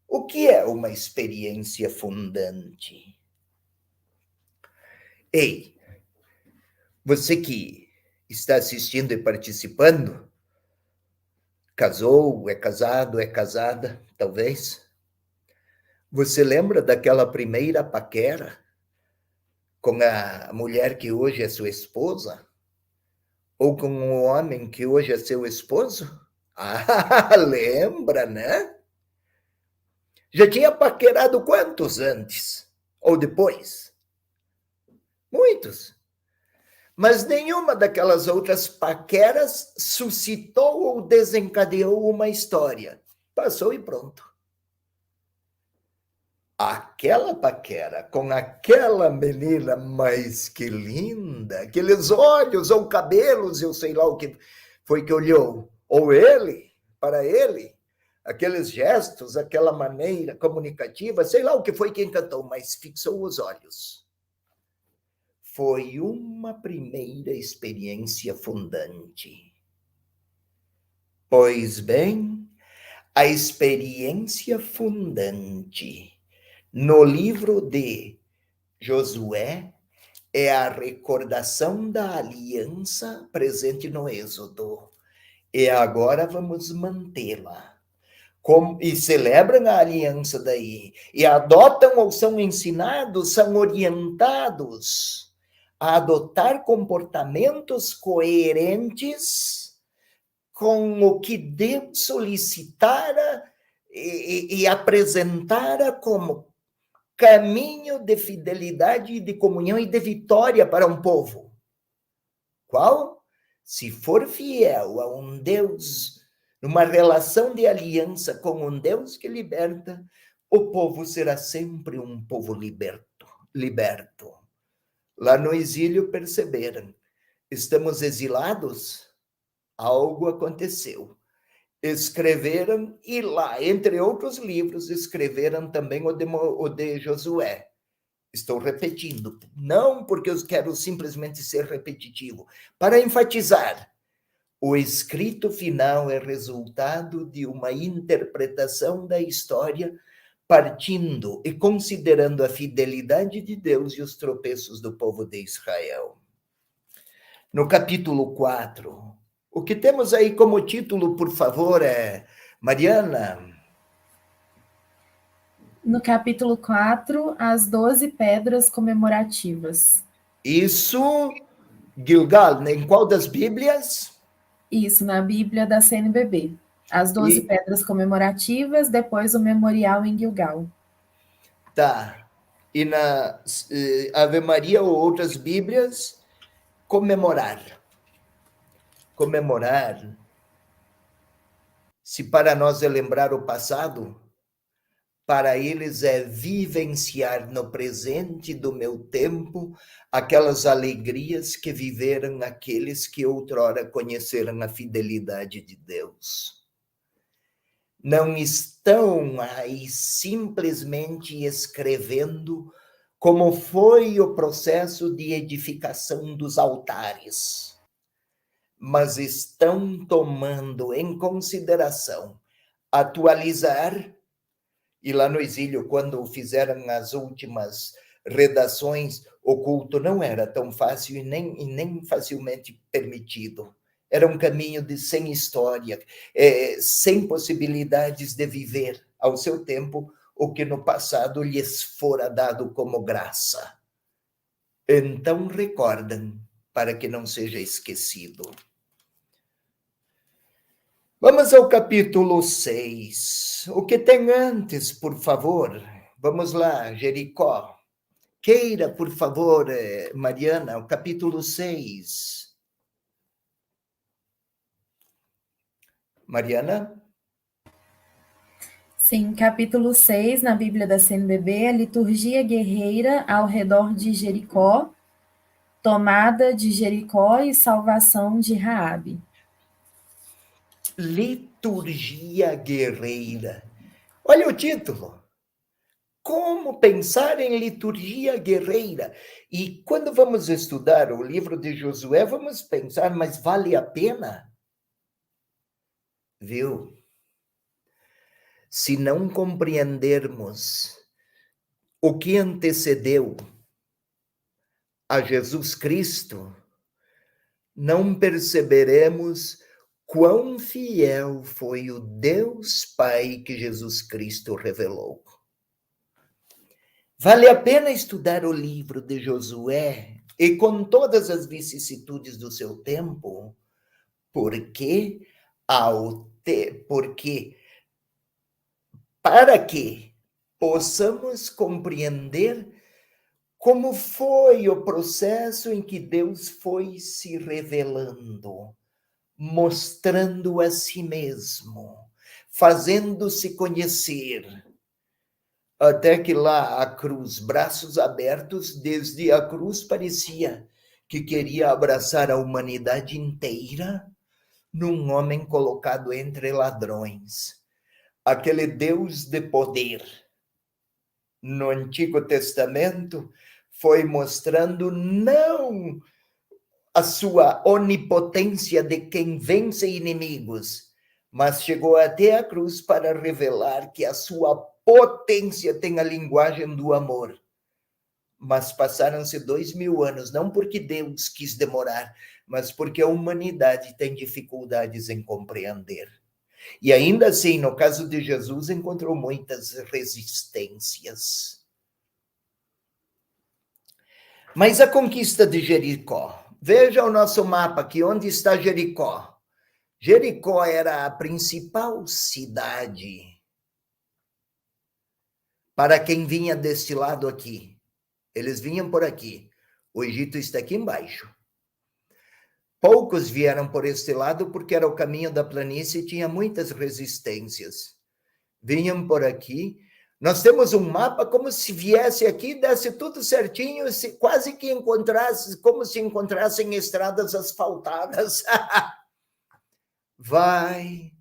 O que é uma experiência fundante? Ei, você que está assistindo e participando, casou, é casado, é casada, talvez. Você lembra daquela primeira paquera com a mulher que hoje é sua esposa? Ou com o homem que hoje é seu esposo? Lembra, né? Já tinha paquerado quantos antes? Ou depois? Muitos. Mas nenhuma daquelas outras paqueras suscitou ou desencadeou uma história. Passou e pronto. Aquela paquera com aquela menina, mas que linda, aqueles olhos ou cabelos, eu sei lá o que foi que olhou, ou ele, para ele, aqueles gestos, aquela maneira comunicativa, sei lá o que foi que encantou, mas fixou os olhos. Foi uma primeira experiência fundante. Pois bem, a experiência fundante no livro de Josué é a recordação da aliança presente no Êxodo. E agora vamos mantê-la. E celebram a aliança daí. E adotam ou são ensinados, são orientados a adotar comportamentos coerentes com o que Deus solicitara e apresentara como caminho de fidelidade, de comunhão e de vitória para um povo. Qual? Se for fiel a um Deus, numa relação de aliança com um Deus que liberta, o povo será sempre um povo liberto. Lá no exílio perceberam, estamos exilados? Algo aconteceu. Escreveram, e lá, entre outros livros, escreveram também o de Josué. Estou repetindo, não porque eu quero simplesmente ser repetitivo, para enfatizar, o escrito final é resultado de uma interpretação da história partindo e considerando a fidelidade de Deus e os tropeços do povo de Israel. No capítulo 4, o que temos aí como título, por favor, Mariana? No capítulo 4, as 12 pedras comemorativas. Isso, Gilgal, em qual das Bíblias? Isso, na Bíblia da CNBB. As 12 pedras comemorativas, depois o memorial em Gilgal. Tá. E na Ave Maria ou outras Bíblias, comemorar. Comemorar. Se para nós é lembrar o passado, para eles é vivenciar no presente do meu tempo aquelas alegrias que viveram aqueles que outrora conheceram a fidelidade de Deus. Não estão aí simplesmente escrevendo como foi o processo de edificação dos altares, mas estão tomando em consideração atualizar. E lá no exílio, quando fizeram as últimas redações, o culto não era tão fácil e nem facilmente permitido. Era um caminho sem história, sem possibilidades de viver ao seu tempo o que no passado lhes fora dado como graça. Então recordam, para que não seja esquecido. Vamos ao capítulo 6. O que tem antes, por favor? Vamos lá, Jericó. Queira, por favor, Mariana, o capítulo 6. Mariana? Sim, capítulo 6, na Bíblia da CNBB, a liturgia guerreira ao redor de Jericó, tomada de Jericó e salvação de Raabe. Liturgia guerreira. Olha o título. Como pensar em liturgia guerreira? E quando vamos estudar o livro de Josué, vamos pensar, mas vale a pena? Viu? Se não compreendermos o que antecedeu a Jesus Cristo, não perceberemos quão fiel foi o Deus Pai que Jesus Cristo revelou. Vale a pena estudar o livro de Josué e com todas as vicissitudes do seu tempo, porque para que possamos compreender como foi o processo em que Deus foi se revelando, mostrando a si mesmo, fazendo-se conhecer, até que lá a cruz, braços abertos, desde a cruz parecia que queria abraçar a humanidade inteira num homem colocado entre ladrões. Aquele Deus de poder no Antigo Testamento foi mostrando não a sua onipotência de quem vence inimigos, mas chegou até a cruz para revelar que a sua potência tem a linguagem do amor. Mas passaram-se 2000 anos, não porque Deus quis demorar, mas porque a humanidade tem dificuldades em compreender. E ainda assim, no caso de Jesus, encontrou muitas resistências. Mas a conquista de Jericó. Veja o nosso mapa aqui, onde está Jericó? Jericó era a principal cidade para quem vinha deste lado aqui. Eles vinham por aqui. O Egito está aqui embaixo. Poucos vieram por este lado porque era o caminho da planície e tinha muitas resistências. Vinham por aqui. Nós temos um mapa como se viesse aqui, desse tudo certinho, quase que encontrasse, como se encontrassem estradas asfaltadas. Vai,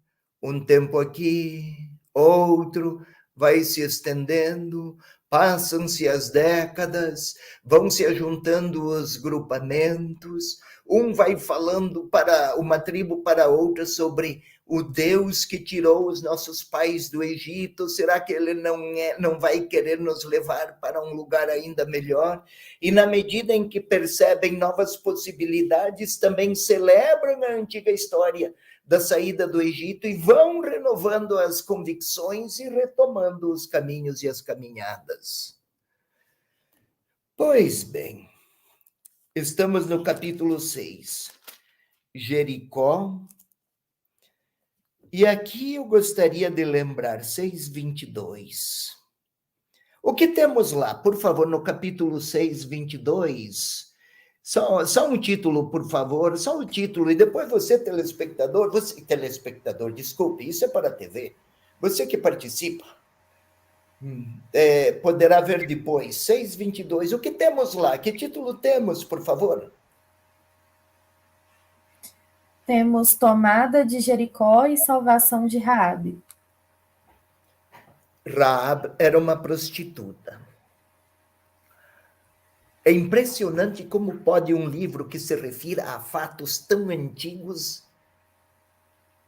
um tempo aqui, outro, vai se estendendo, passam-se as décadas, vão se ajuntando os grupamentos, um vai falando para uma tribo para outra sobre o Deus que tirou os nossos pais do Egito, será que ele não vai querer nos levar para um lugar ainda melhor? E na medida em que percebem novas possibilidades, também celebram a antiga história da saída do Egito e vão renovando as convicções e retomando os caminhos e as caminhadas. Pois bem, estamos no capítulo 6. Jericó E aqui eu gostaria de lembrar 6:22. O que temos lá? Por favor, no capítulo 6:22. Só um título, por favor, só o título. E depois você, telespectador, desculpe, isso é para a TV. Você que participa, poderá ver depois. 6:22. O que temos lá? Que título temos, por favor? Temos tomada de Jericó e salvação de Raabe. Raab era uma prostituta. É impressionante como pode um livro que se refira a fatos tão antigos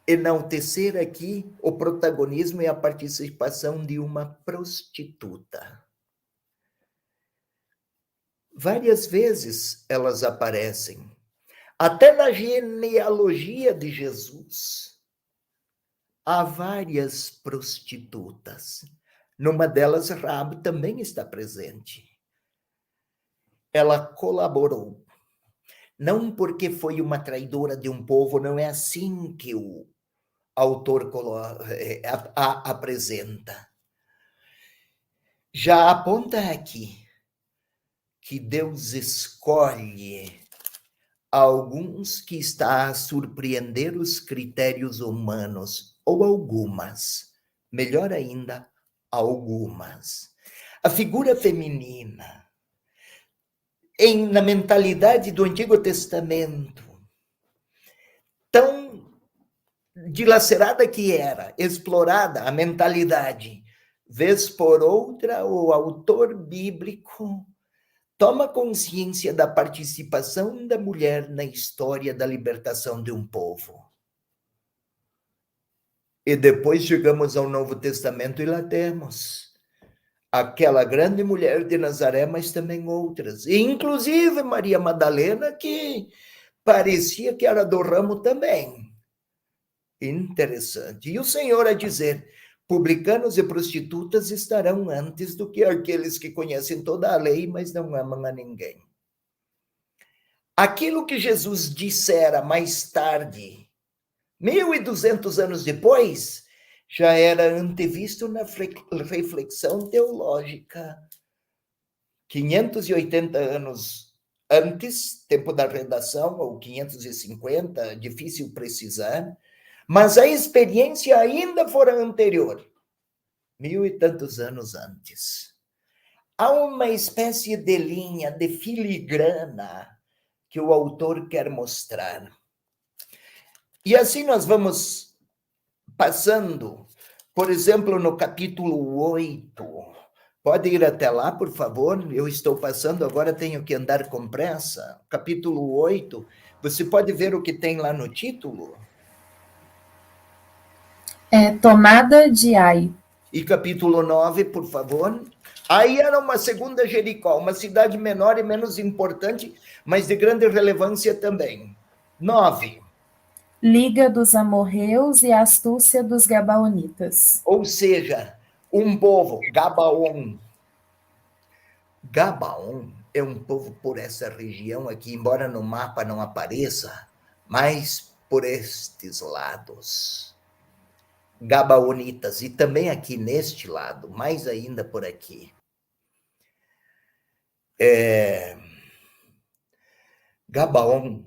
enaltecer aqui o protagonismo e a participação de uma prostituta. Várias vezes elas aparecem. Até na genealogia de Jesus, há várias prostitutas. Numa delas, Raabe também está presente. Ela colaborou. Não porque foi uma traidora de um povo, não é assim que o autor a apresenta. Já aponta aqui que Deus escolhe alguns que está a surpreender os critérios humanos, ou algumas, melhor ainda, algumas. A figura feminina, na mentalidade do Antigo Testamento, tão dilacerada que era, explorada a mentalidade, vez por outra, o autor bíblico toma consciência da participação da mulher na história da libertação de um povo. E depois chegamos ao Novo Testamento e lá temos aquela grande mulher de Nazaré, mas também outras. E inclusive Maria Madalena, que parecia que era do ramo também. Interessante. E o Senhor a dizer: publicanos e prostitutas estarão antes do que aqueles que conhecem toda a lei, mas não amam a ninguém. Aquilo que Jesus dissera mais tarde, 1.200 anos depois, já era antevisto na reflexão teológica. 580 anos antes, tempo da redação, ou 550, difícil precisar, mas a experiência ainda fora anterior, 1.000 e tantos anos antes. Há uma espécie de linha, de filigrana, que o autor quer mostrar. E assim nós vamos passando, por exemplo, no capítulo 8. Pode ir até lá, por favor? Eu estou passando, agora tenho que andar com pressa. Capítulo 8, você pode ver o que tem lá no título? Tomada de Ai. E capítulo 9, por favor. Aí era uma segunda Jericó, uma cidade menor e menos importante, mas de grande relevância também. 9. Liga dos amorreus e astúcia dos gabaonitas. Ou seja, um povo, Gabaon. Gabaon é um povo por essa região aqui, embora no mapa não apareça, mas por estes lados. Gabaonitas, e também aqui neste lado, mais ainda por aqui. Gabaon,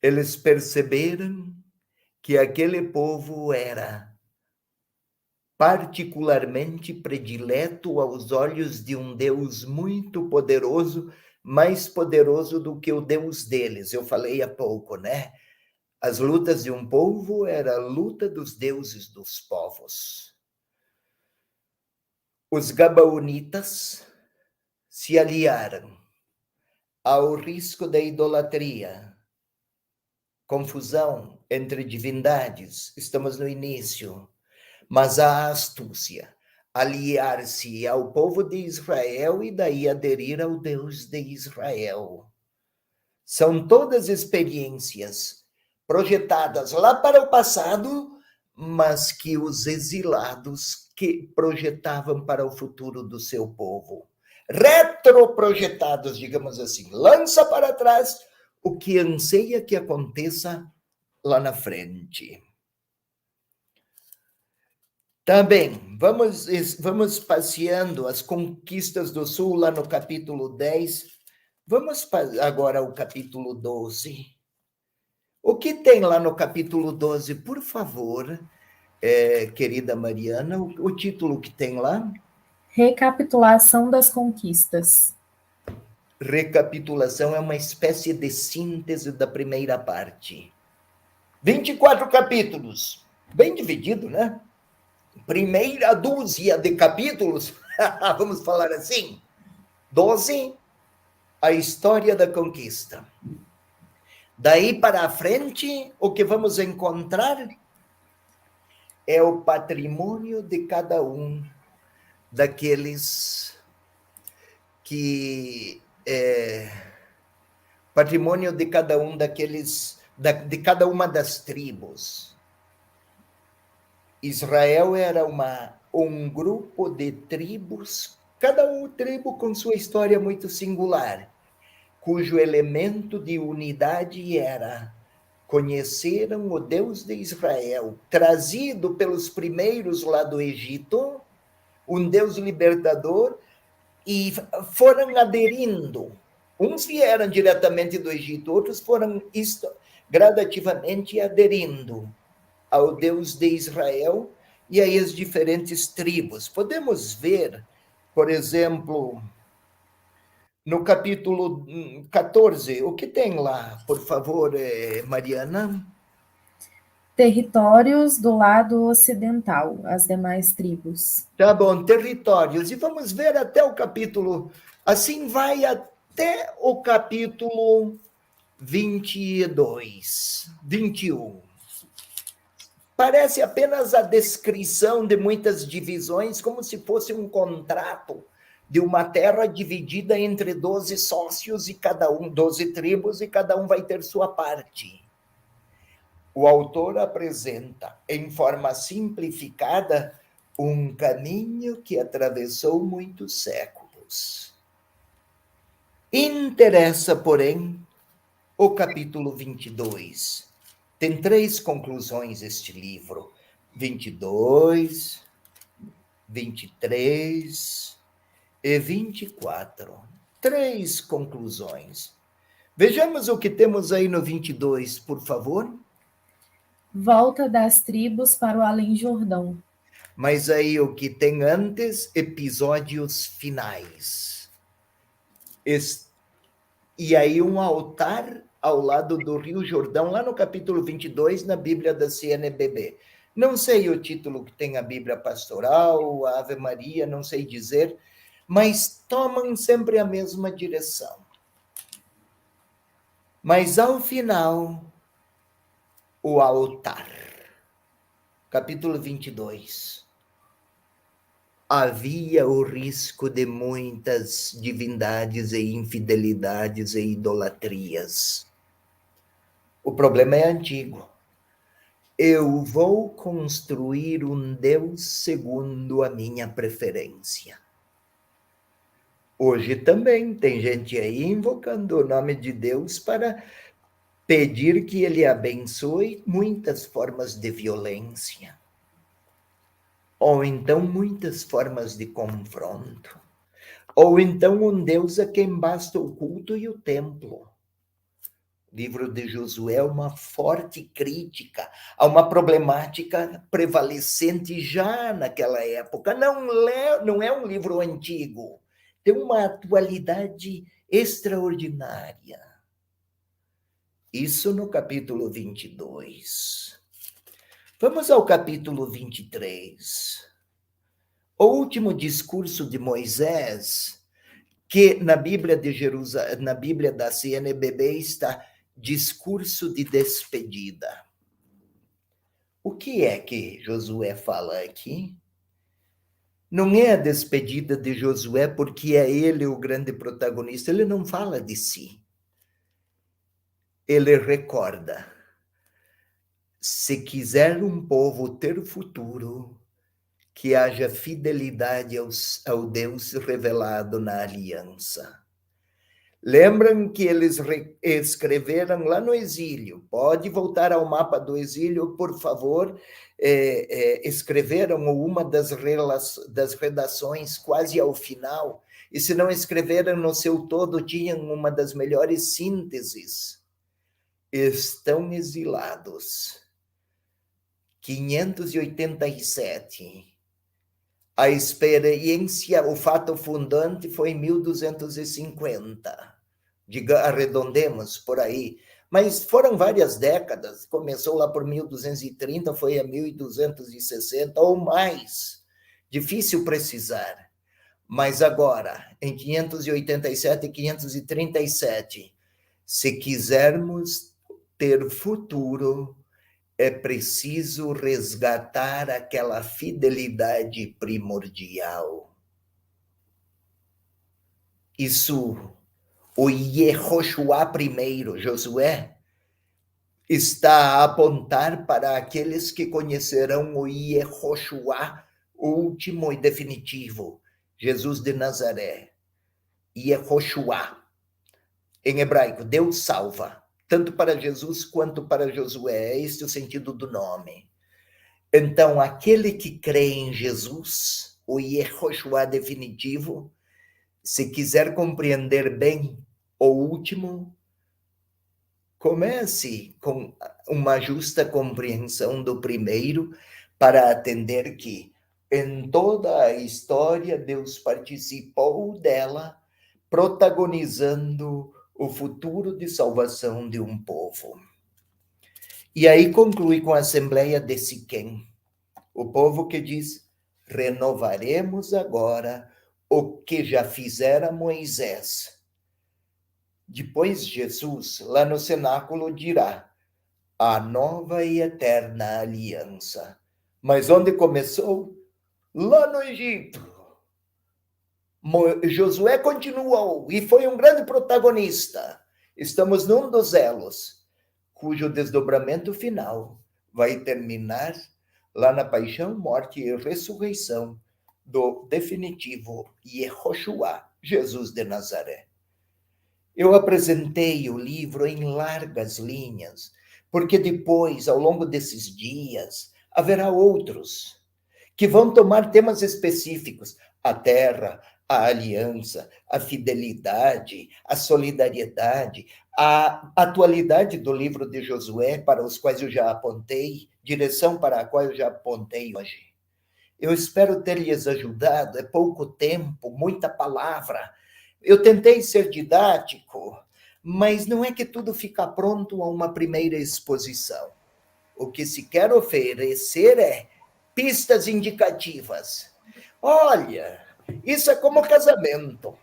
eles perceberam que aquele povo era particularmente predileto aos olhos de um Deus muito poderoso, mais poderoso do que o Deus deles. Eu falei há pouco, né? As lutas de um povo era a luta dos deuses dos povos. Os gabaonitas se aliaram ao risco da idolatria, confusão entre divindades, estamos no início, mas a astúcia, aliar-se ao povo de Israel e daí aderir ao Deus de Israel. São todas experiências projetadas lá para o passado, mas que os exilados que projetavam para o futuro do seu povo. Retroprojetados, digamos assim. Lança para trás o que anseia que aconteça lá na frente. Também, vamos passeando as conquistas do Sul lá no capítulo 10. Vamos agora ao capítulo 12. O que tem lá no capítulo 12, por favor, querida Mariana, o título que tem lá? Recapitulação das conquistas. Recapitulação é uma espécie de síntese da primeira parte. 24 capítulos, bem dividido, né? Primeira dúzia de capítulos, vamos falar assim. 12, a história da conquista. Daí para frente, o que vamos encontrar é o patrimônio de cada um daqueles que... patrimônio de cada um daqueles... de cada uma das tribos. Israel era um grupo de tribos, cada tribo com sua história muito singular, cujo elemento de unidade era: conheceram o Deus de Israel, trazido pelos primeiros lá do Egito, um Deus libertador, e foram aderindo. Uns vieram diretamente do Egito, outros foram gradativamente aderindo ao Deus de Israel e aí as diferentes tribos. Podemos ver, por exemplo, no capítulo 14, o que tem lá, por favor, Mariana? Territórios do lado ocidental, as demais tribos. Tá bom, territórios. E vamos ver até o capítulo, assim vai até o capítulo 22, 21. Parece apenas a descrição de muitas divisões, como se fosse um contrato de uma terra dividida entre 12 sócios, e 12 tribos, e cada um vai ter sua parte. O autor apresenta, em forma simplificada, um caminho que atravessou muitos séculos. Interessa, porém, o capítulo 22. Tem 3 conclusões este livro: 22, 23 e 24. 3 conclusões. Vejamos o que temos aí no 22, por favor. Volta das tribos para o Além-Jordão. Mas aí o que tem antes, episódios finais. E aí um altar ao lado do Rio Jordão, lá no capítulo 22, na Bíblia da CNBB. Não sei o título que tem a Bíblia Pastoral, a Ave Maria, não sei dizer, mas tomam sempre a mesma direção. Mas ao final, o altar. Capítulo 22. Havia o risco de muitas divindades e infidelidades e idolatrias. O problema é antigo. Eu vou construir um Deus segundo a minha preferência. Hoje também tem gente aí invocando o nome de Deus para pedir que ele abençoe muitas formas de violência. Ou então muitas formas de confronto. Ou então um Deus a quem basta o culto e o templo. O livro de Josué é uma forte crítica a uma problemática prevalecente já naquela época. Não é um livro antigo, tem uma atualidade extraordinária. Isso no capítulo 22. Vamos ao capítulo 23. O último discurso de Moisés, que na Bíblia de Jerusalém, na Bíblia da CNBB está discurso de despedida. O que é que Josué fala aqui? Não é a despedida de Josué porque é ele o grande protagonista, ele não fala de si. Ele recorda: se quiser um povo ter futuro, que haja fidelidade ao Deus revelado na aliança. Lembram que eles escreveram lá no exílio? Pode voltar ao mapa do exílio, por favor. Escreveram uma das redações quase ao final, e se não escreveram no seu todo, tinham uma das melhores sínteses. Estão exilados. 587. A experiência, o fato fundante foi em 1250. Arredondemos por aí. Mas foram várias décadas. Começou lá por 1230, foi a 1260 ou mais. Difícil precisar. Mas agora, em 587 e 537, se quisermos ter futuro, é preciso resgatar aquela fidelidade primordial. Isso, o Yehoshua I, Josué, está a apontar para aqueles que conhecerão o Yehoshua, o último e definitivo, Jesus de Nazaré. Yehoshua, em hebraico, Deus salva. Tanto para Jesus quanto para Josué. É este o sentido do nome. Então, aquele que crê em Jesus, o Yehoshua definitivo, se quiser compreender bem o último, comece com uma justa compreensão do primeiro, para atender que, em toda a história, Deus participou dela, protagonizando o futuro de salvação de um povo. E aí conclui com a Assembleia de Siquém, o povo que diz: renovaremos agora o que já fizera Moisés. Depois Jesus, lá no cenáculo, dirá: a nova e eterna aliança. Mas onde começou? Lá no Egito. Josué continuou e foi um grande protagonista. Estamos num dos elos, cujo desdobramento final vai terminar lá na paixão, morte e ressurreição do definitivo Yehoshua, Jesus de Nazaré. Eu apresentei o livro em largas linhas, porque depois, ao longo desses dias, haverá outros que vão tomar temas específicos: a terra, a aliança, a fidelidade, a solidariedade, a atualidade do livro de Josué, para os quais eu já apontei, direção para a qual eu já apontei hoje. Eu espero ter lhes ajudado. É pouco tempo, muita palavra. Eu tentei ser didático, mas não é que tudo fica pronto a uma primeira exposição. O que se quer oferecer é pistas indicativas. Olha, isso é como casamento.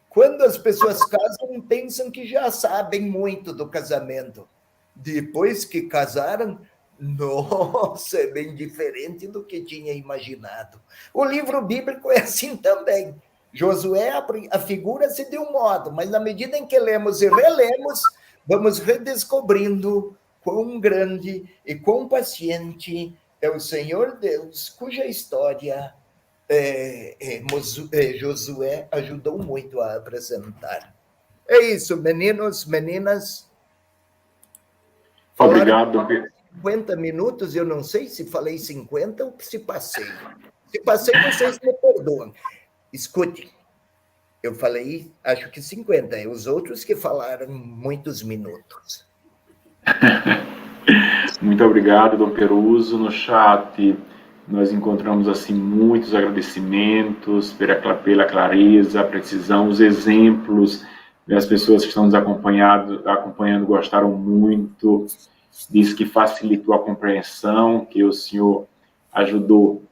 Quando as pessoas casam, pensam que já sabem muito do casamento. Depois que casaram, nossa, é bem diferente do que tinha imaginado. O livro bíblico é assim também. Josué afigura-se de um modo, mas na medida em que lemos e relemos, vamos redescobrindo quão grande e quão paciente é o Senhor Deus, cuja história Josué ajudou muito a apresentar. É isso, meninos, meninas. Obrigado. 50 minutos, eu não sei se falei 50 ou se passei. Se passei, vocês me perdoam. Escute, eu falei, acho que 50, e os outros que falaram muitos minutos. Muito obrigado, Dom Peruso. No chat, nós encontramos assim muitos agradecimentos pela clareza, a precisão, os exemplos. As pessoas que estão nos acompanhando gostaram muito. Diz que facilitou a compreensão, que o senhor ajudou,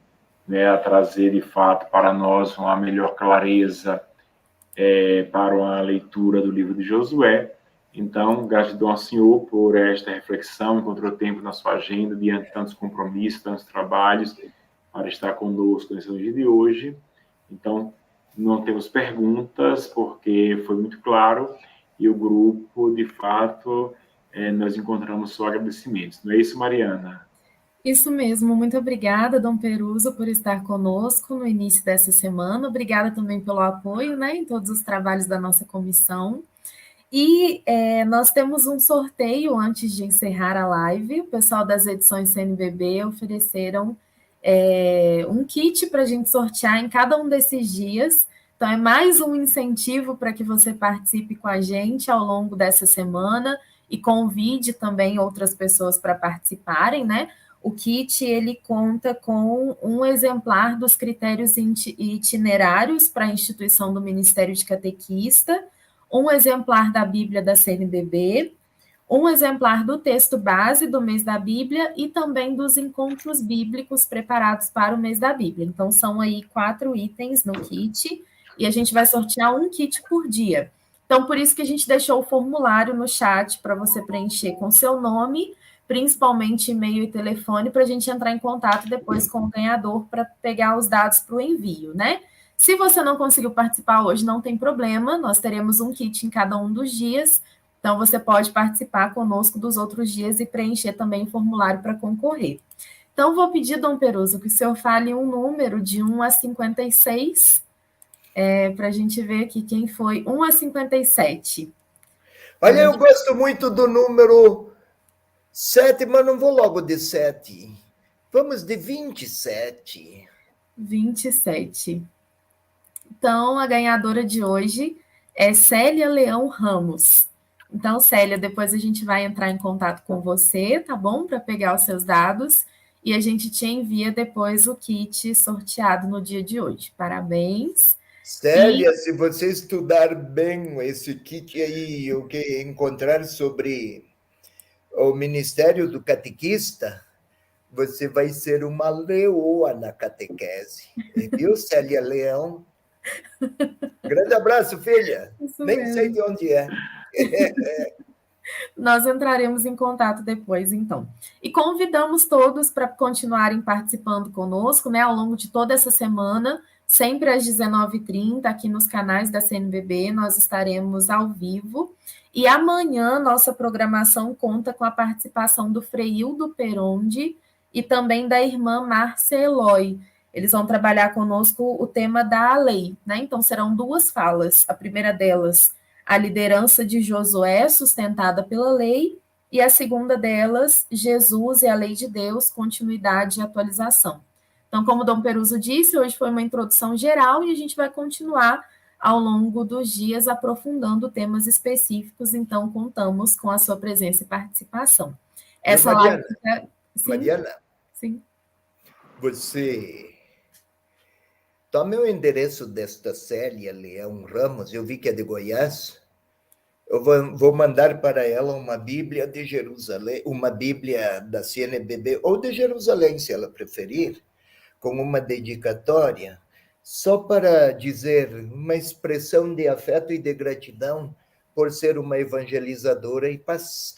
né, a trazer de fato para nós uma melhor clareza para uma leitura do livro de Josué. Então, gratidão ao senhor por esta reflexão, encontrou tempo na sua agenda, diante de tantos compromissos, tantos trabalhos, para estar conosco nesse dia de hoje. Então, não temos perguntas, porque foi muito claro, e o grupo, de fato, nós encontramos só agradecimentos. Não é isso, Mariana? Isso mesmo, muito obrigada, Dom Peruso, por estar conosco no início dessa semana. Obrigada também pelo apoio, né, em todos os trabalhos da nossa comissão. E nós temos um sorteio antes de encerrar a live. O pessoal das edições CNBB ofereceram um kit para a gente sortear em cada um desses dias. Então, é mais um incentivo para que você participe com a gente ao longo dessa semana e convide também outras pessoas para participarem, né? O kit ele conta com um exemplar dos critérios itinerários para a instituição do Ministério de Catequista, um exemplar da Bíblia da CNBB, um exemplar do texto base do mês da Bíblia e também dos encontros bíblicos preparados para o mês da Bíblia. Então, são aí 4 itens no kit e a gente vai sortear um kit por dia. Então, por isso que a gente deixou o formulário no chat para você preencher com seu nome, principalmente e-mail e telefone, para a gente entrar em contato depois com o ganhador para pegar os dados para o envio, né? Se você não conseguiu participar hoje, não tem problema, nós teremos um kit em cada um dos dias, então você pode participar conosco dos outros dias e preencher também o formulário para concorrer. Então, vou pedir, Dom Peruso, que o senhor fale um número de 1 a 56, para a gente ver aqui quem foi 1 a 57. Olha, eu gosto muito do número 7, mas não vou logo de 7. Vamos de 27. 27. Então, a ganhadora de hoje é Célia Leão Ramos. Então, Célia, depois a gente vai entrar em contato com você, tá bom? Para pegar os seus dados e a gente te envia depois o kit sorteado no dia de hoje. Parabéns. Célia, se você estudar bem esse kit aí, o que encontrar sobre o Ministério do Catequista, você vai ser uma leoa na catequese. Viu, Célia Leão? Grande abraço, filha. Isso Nem mesmo. sei de onde é. Nós entraremos em contato depois, então. E convidamos todos para continuarem participando conosco, né, ao longo de toda essa semana, sempre às 19h30, aqui nos canais da CNBB, nós estaremos ao vivo. E amanhã, nossa programação conta com a participação do Frei Hildo Peronde e também da irmã Márcia Eloy. Eles vão trabalhar conosco o tema da lei, né? Então, serão 2 falas. A primeira delas, a liderança de Josué, sustentada pela lei, e a segunda delas, Jesus e a lei de Deus, continuidade e atualização. Então, como o Dom Peruso disse, hoje foi uma introdução geral e a gente vai continuar ao longo dos dias aprofundando temas específicos, então contamos com a sua presença e participação. Essa Mariana, live... Sim, Mariana, sim. você tome o endereço desta Célia Leão Ramos, eu vi que é de Goiás. Eu vou mandar para ela uma Bíblia de Jerusalém, uma Bíblia da CNBB, ou de Jerusalém, se ela preferir, com uma dedicatória, só para dizer uma expressão de afeto e de gratidão por ser uma evangelizadora e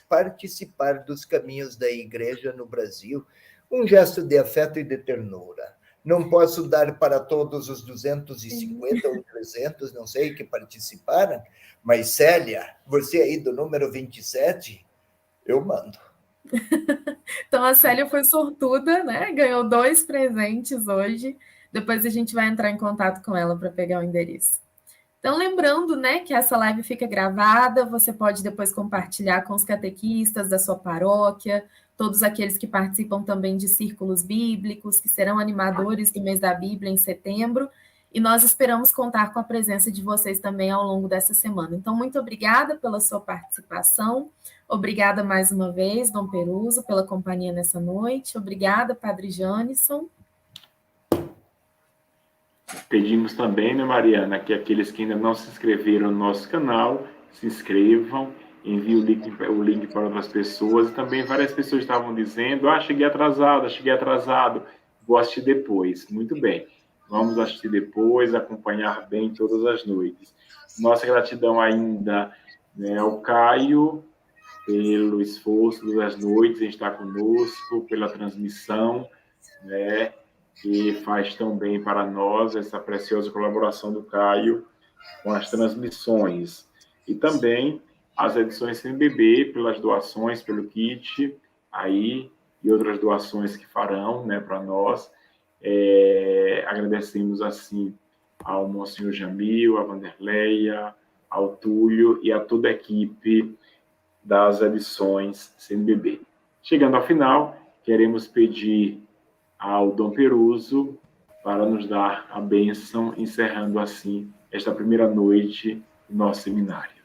participar dos caminhos da igreja no Brasil. Um gesto de afeto e de ternura. Não posso dar para todos os 250 ou 300, não sei, que participaram, mas, Célia, você aí do número 27, eu mando. Então, a Célia foi sortuda, né? Ganhou 2 presentes hoje. Depois a gente vai entrar em contato com ela para pegar o endereço. Então, lembrando, né, que essa live fica gravada, você pode depois compartilhar com os catequistas da sua paróquia, todos aqueles que participam também de círculos bíblicos, que serão animadores do mês da Bíblia em setembro, e nós esperamos contar com a presença de vocês também ao longo dessa semana. Então, muito obrigada pela sua participação, obrigada mais uma vez, Dom Peruso, pela companhia nessa noite, obrigada, Padre Janisson. Pedimos também, né, Mariana, que aqueles que ainda não se inscreveram no nosso canal, se inscrevam, enviem o link para outras pessoas. E também várias pessoas estavam dizendo, cheguei atrasado, vou assistir depois. Muito bem, vamos assistir depois, acompanhar bem todas as noites. Nossa gratidão ainda, né, ao Caio, pelo esforço das noites em estar conosco, pela transmissão, né, que faz tão bem para nós, essa preciosa colaboração do Caio com as transmissões. E também as edições CNBB, pelas doações, pelo kit, aí, e outras doações que farão, né, para nós. Agradecemos, assim, ao Monsenhor Jamil, a Vanderleia, ao Túlio e a toda a equipe das edições CNBB. Chegando ao final, queremos pedir ao Dom Peruso para nos dar a bênção, encerrando assim esta primeira noite do nosso seminário.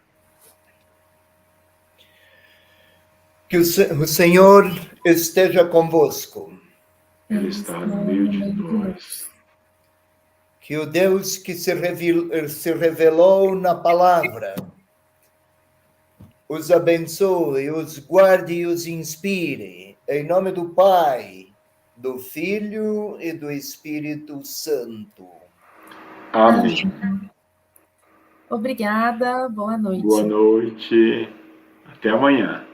Que o Senhor esteja convosco. Ele está no meio de nós. Que o Deus que se revelou na palavra os abençoe, os guarde e os inspire. Em nome do Pai, do Filho e do Espírito Santo. Amém. Obrigada, boa noite. Boa noite. Até amanhã.